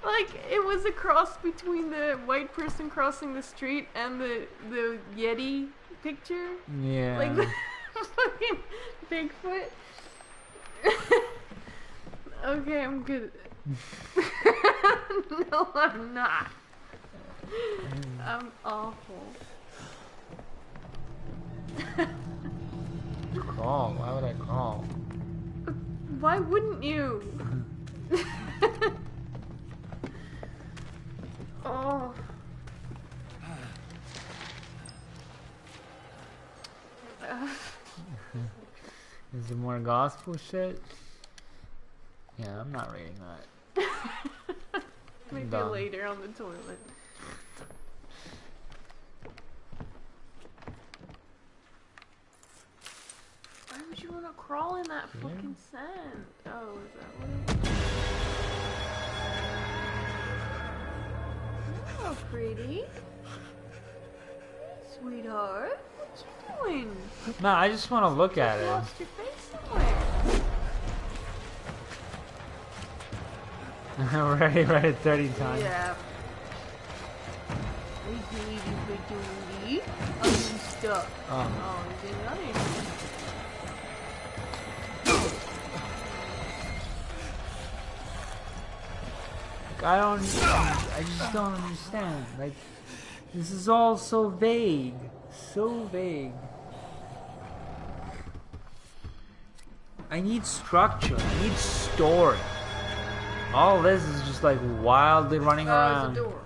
like it was a cross between the white person crossing the street and the Yeti picture. Yeah. Like the fucking Bigfoot. Okay, I'm good. No, I'm not. I'm awful. Crawl. Why would I crawl? Why wouldn't you? Oh. Is there more gospel shit? Yeah, I'm not reading that. Maybe Done. later on the toilet. Why would you want to crawl in that fucking sand? Oh, is that what it is? Oh, pretty. Sweetheart, what you doing? No, I just want to look at You it. lost your face somewhere. Already read it 30 times. Yeah. I'm stuck. Oh. Oh, is it running? I just don't understand. Like, this is all so vague. So vague. I need structure. I need story. All this is just like wildly running around. There's a door.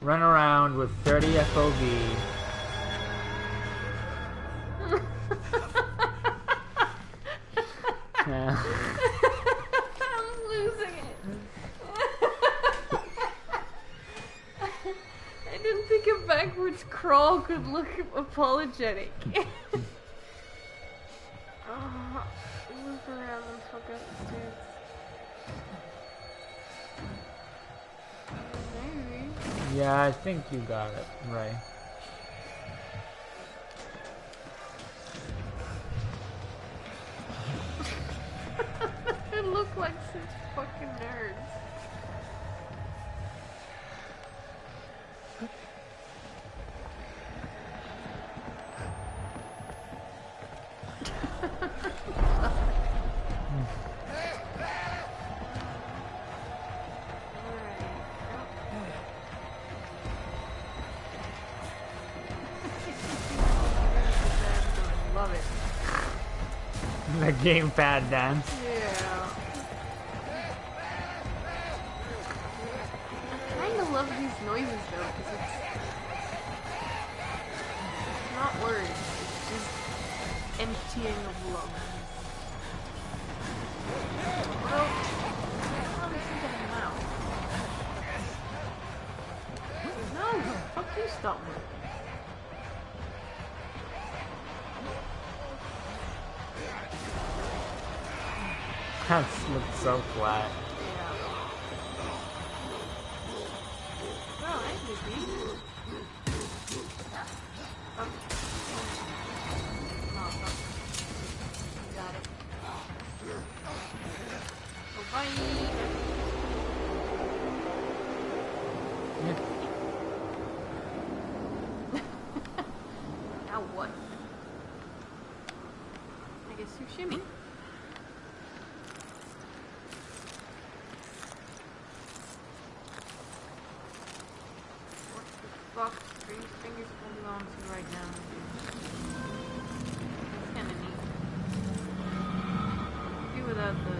Run around with 30 FOV. Yeah. I'm losing it. I didn't think a backwards crawl could look apologetic. Oh, look around and fuck up the stairs. Maybe. Yeah, I think you got it right. They look like such fucking nerds. Love it. The gamepad dance. Yeah. I kind of love these noises though, because it's not words, it's just emptying of lungs. Well, I don't think of them out. No, fuck you, stop me. That looks so flat. Yeah. Well, I did these. Oh. Oh, fuck. Got it. Oh, bye. Now what? I guess you shimmy. What the fuck are your fingers holding on to right now? That's kinda neat. Do without the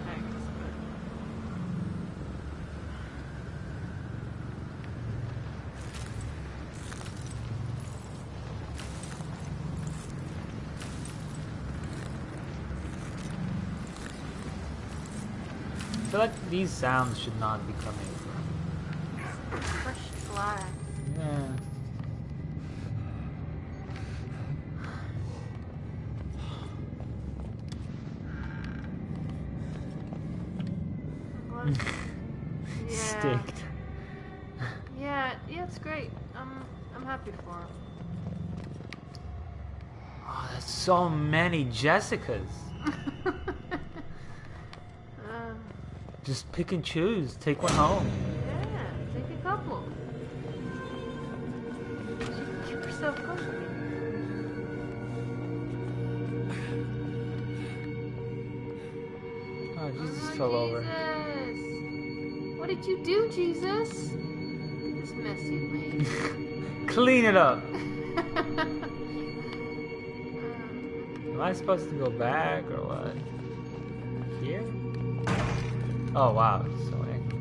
text, but... I feel like these sounds should not be coming from. Fresh flag. Yeah. What? Yeah. Sticked. Yeah, it's great. I'm happy for him. Oh, there's so many Jessicas. Just pick and choose. Take one home. Yeah, take a couple. She can keep herself company. Oh, Jesus Oh, fell over. Jesus! What did you do, Jesus? Look at this mess you made. Clean it up. Am I supposed to go back or what? Here? Oh wow, it's so angry.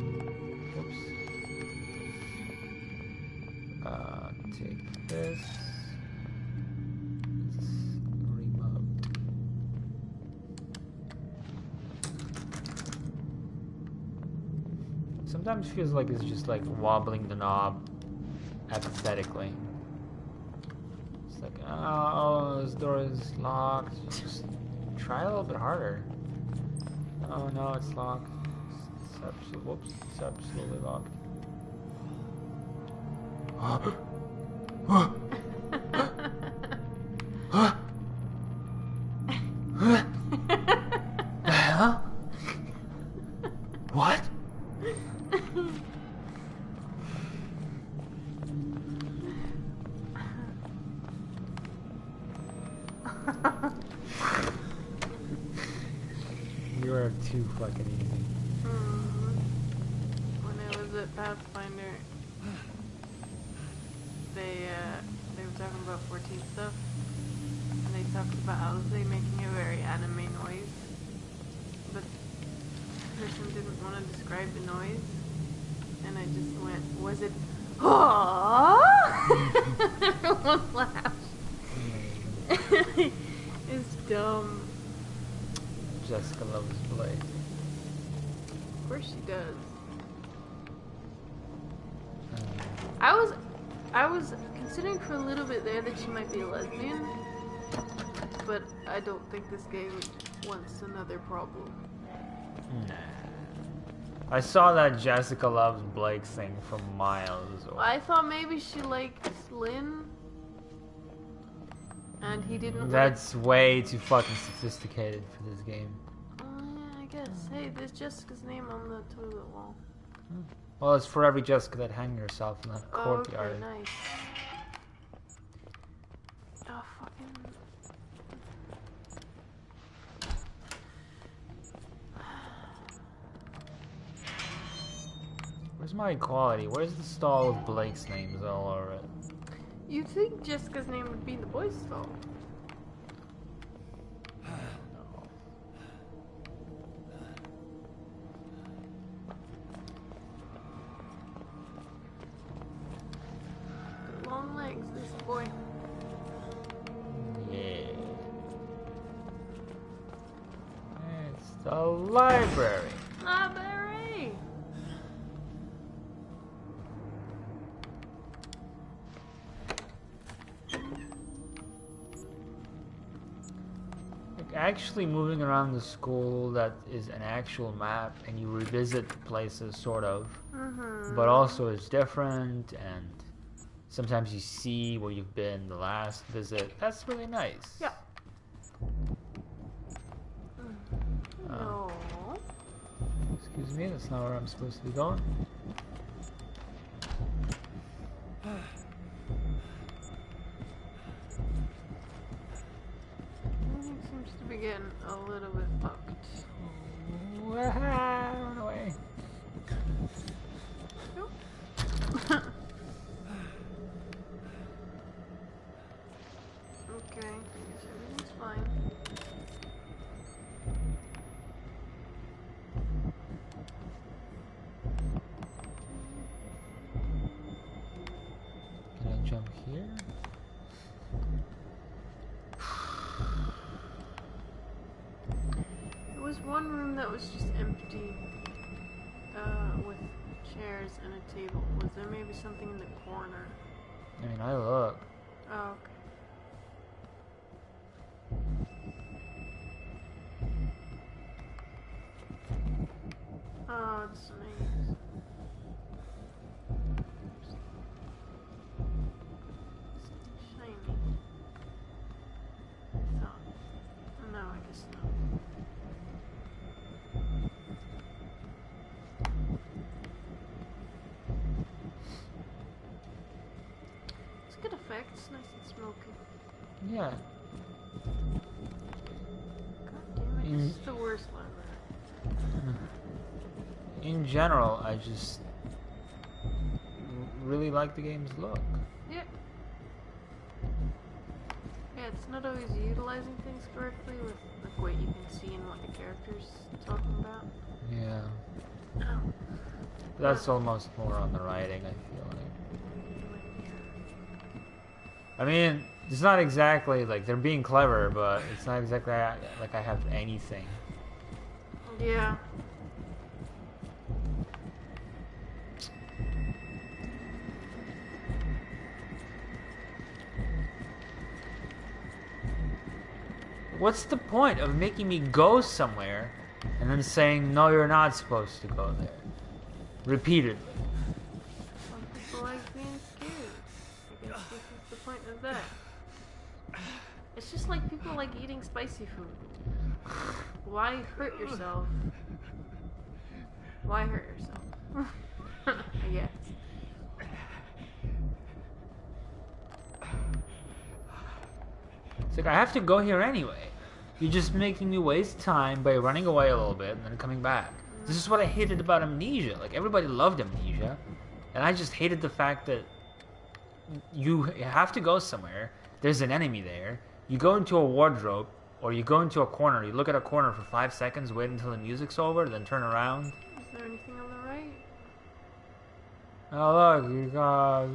Whoops. Take this. It's remote. Sometimes feels like it's just like wobbling the knob apathetically. It's like, oh, this door is locked. Just try a little bit harder. Oh no, it's locked. It's absolutely, whoops, it's absolutely locked. Huh? What? You are too fucking easy. When I was at Pathfinder, they were talking about 14 stuff, and they talked about Owlsley making a very anime noise, but the person didn't want to describe the noise, and I just went, was it, "Aww?" Everyone laughed. It's dumb. Jessica loves Blade. Of course she does. Um, I was considering for a little bit there that she might be a lesbian, but I don't think this game wants another problem. Nah. I saw that Jessica loves Blake thing from miles away. I thought maybe she liked Lynn, and he didn't. That's way too fucking sophisticated for this game. Oh yeah, I guess. Hey, there's Jessica's name on the toilet wall. Well, it's for every Jessica that hanged herself in that courtyard. Okay, nice. Oh fucking. Where's my equality? Where's the stall of Blake's names all over it? You'd think Jessica's name would be in the boys' stall. Long legs, this boy. Yeah. It's the library. Library! Like actually moving around the school that is an actual map and you revisit places sort of, but also it's different and sometimes you see where you've been the last visit. That's really nice. Yeah. No. Excuse me, that's not where I'm supposed to be going. getting a little bit fucked. Run away. Nope. Okay, I guess everything's fine. Can I jump here? There was one room that was just empty, with chairs and a table. Was there maybe something in the corner? I mean, I look. Oh, okay. Oh, it's nice. Shiny. Thought. No, I guess not. It's a good effect. It's nice and smoky. Yeah. God damn it, this is the worst library. In general, I just really like the game's look. Yeah. Yeah, it's not always utilizing things correctly with like what you can see and what the character's talking about. Yeah. Oh. That's almost more on the writing, I feel like. I mean, it's not exactly like they're being clever, but it's not exactly like I have anything. Yeah. What's the point of making me go somewhere and then saying, no, you're not supposed to go there? Repeatedly. Some people like being scared. I guess this is the point of that. It's just like people like eating spicy food. Why hurt yourself? Why hurt yourself? I guess. It's like, I have to go here anyway. You're just making me waste time by running away a little bit and then coming back. This is what I hated about Amnesia. Like, everybody loved Amnesia. And I just hated the fact that you have to go somewhere. There's an enemy there. You go into a wardrobe, or you go into a corner. You look at a corner for 5 seconds, wait until the music's over, then turn around. Is there anything on the right? Oh, look, you got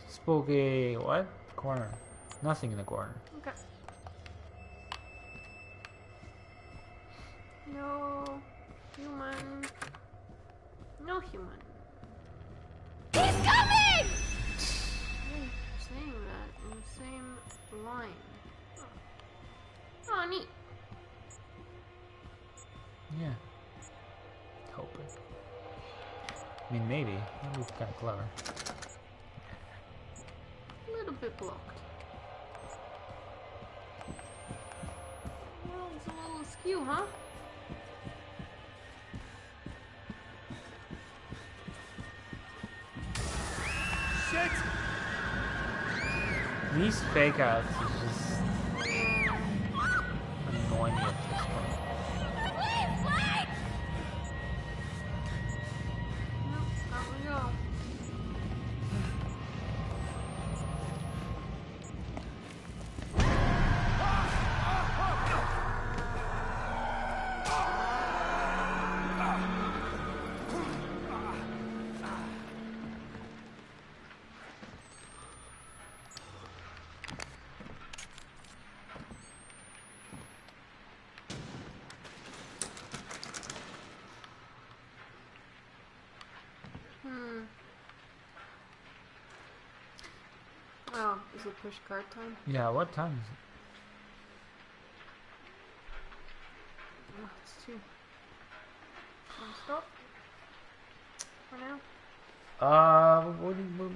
spooky... What? Corner. Nothing in the corner. Okay. No human. No human. He's coming! You're saying that in the same line. Oh, neat. Yeah. Hoping. I mean, maybe. Maybe it's kind of clever. A little bit blocked. Well, it's a little askew, huh? Shit! These fake outs is just annoying me at this point. Please, wait! Nope, out we go. Oh, is it push card time? Yeah, what time is it? Oh, it's 2. Stop. For now.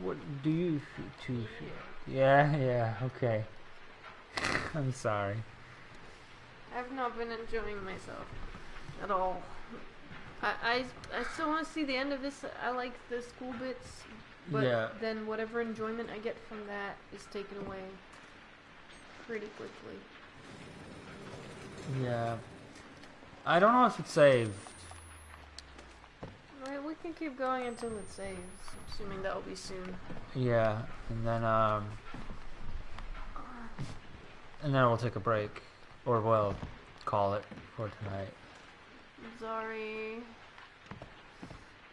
What do you two feel? Yeah, okay. I'm sorry. I've not been enjoying myself at all. I still want to see the end of this. I like the school bits, but Yeah. then whatever enjoyment I get from that is taken away pretty quickly. Yeah. I don't know if it's saved. Right, we can keep going until it saves, assuming that will be soon. Yeah, and then we'll take a break, or we'll call it for tonight. I'm sorry.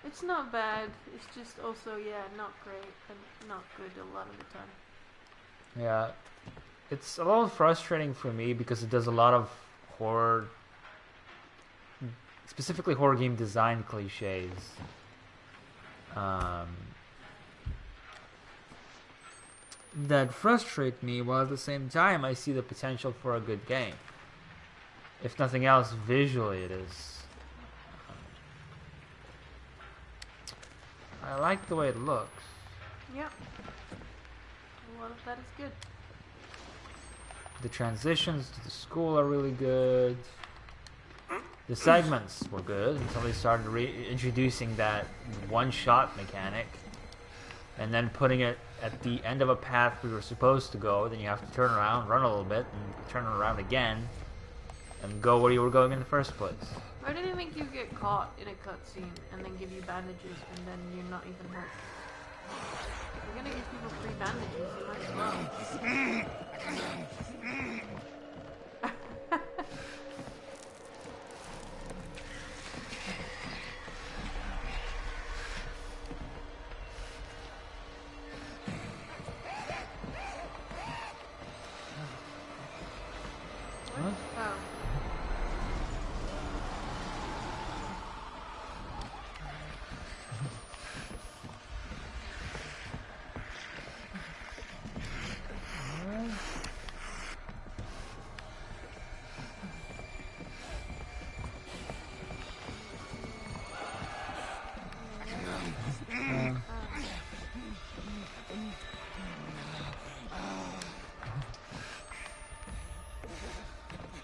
It's not bad. It's just also, yeah, not great and not good a lot of the time. Yeah, it's a little frustrating for me because it does a lot of horror, specifically horror game design cliches. That frustrate me, while at the same time I see the potential for a good game. If nothing else, visually it is. I like the way it looks. Yep. A lot of that is good. The transitions to the school are really good. The segments were good until they started introducing that one-shot mechanic, and then putting it at the end of a path we were supposed to go. Then you have to turn around, run a little bit, and turn around again, and go where you were going in the first place. Why did it make you get caught in a cutscene and then give you bandages and then you're not even hurt? We're gonna give people free bandages, you might as well. What? Oh.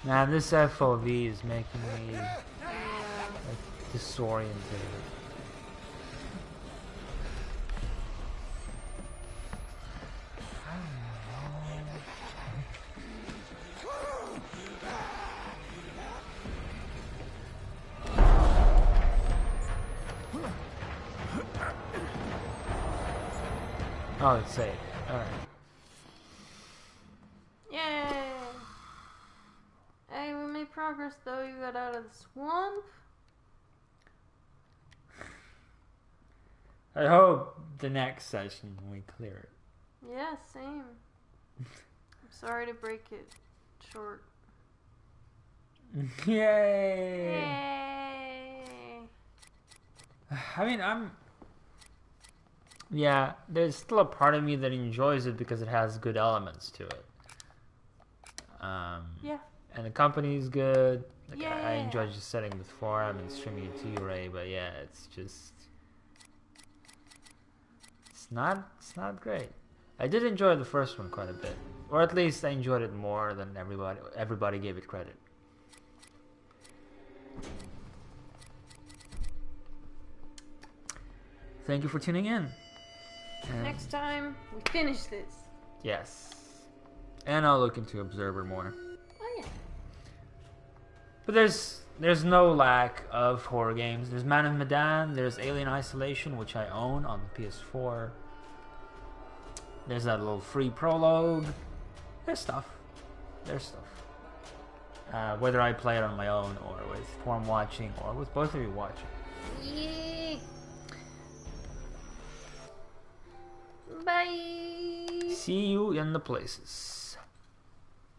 Man, this FOV is making me disoriented. Oh, it's safe. Alright. Yay! Hey, we made progress though. You got out of the swamp. I hope the next session we clear it. Yeah, same. I'm sorry to break it short. Yay! Yay! I mean, yeah, there's still a part of me that enjoys it because it has good elements to it. Yeah. And the company is good. Like, Yeah. I enjoy just sitting with Forum and streaming it to you, Ray. But yeah, it's just, it's not great. I did enjoy the first one quite a bit, or at least I enjoyed it more than everybody gave it credit. Thank you for tuning in. And Next time we finish this. yes, and I'll look into Observer more. Oh yeah. But there's no lack of horror games. There's Man of Medan, there's Alien Isolation, which I own on the PS4. There's that little free prologue. There's stuff. Whether I play it on my own or with Form watching or with both of you watching. Yeah. Bye. See you in the places.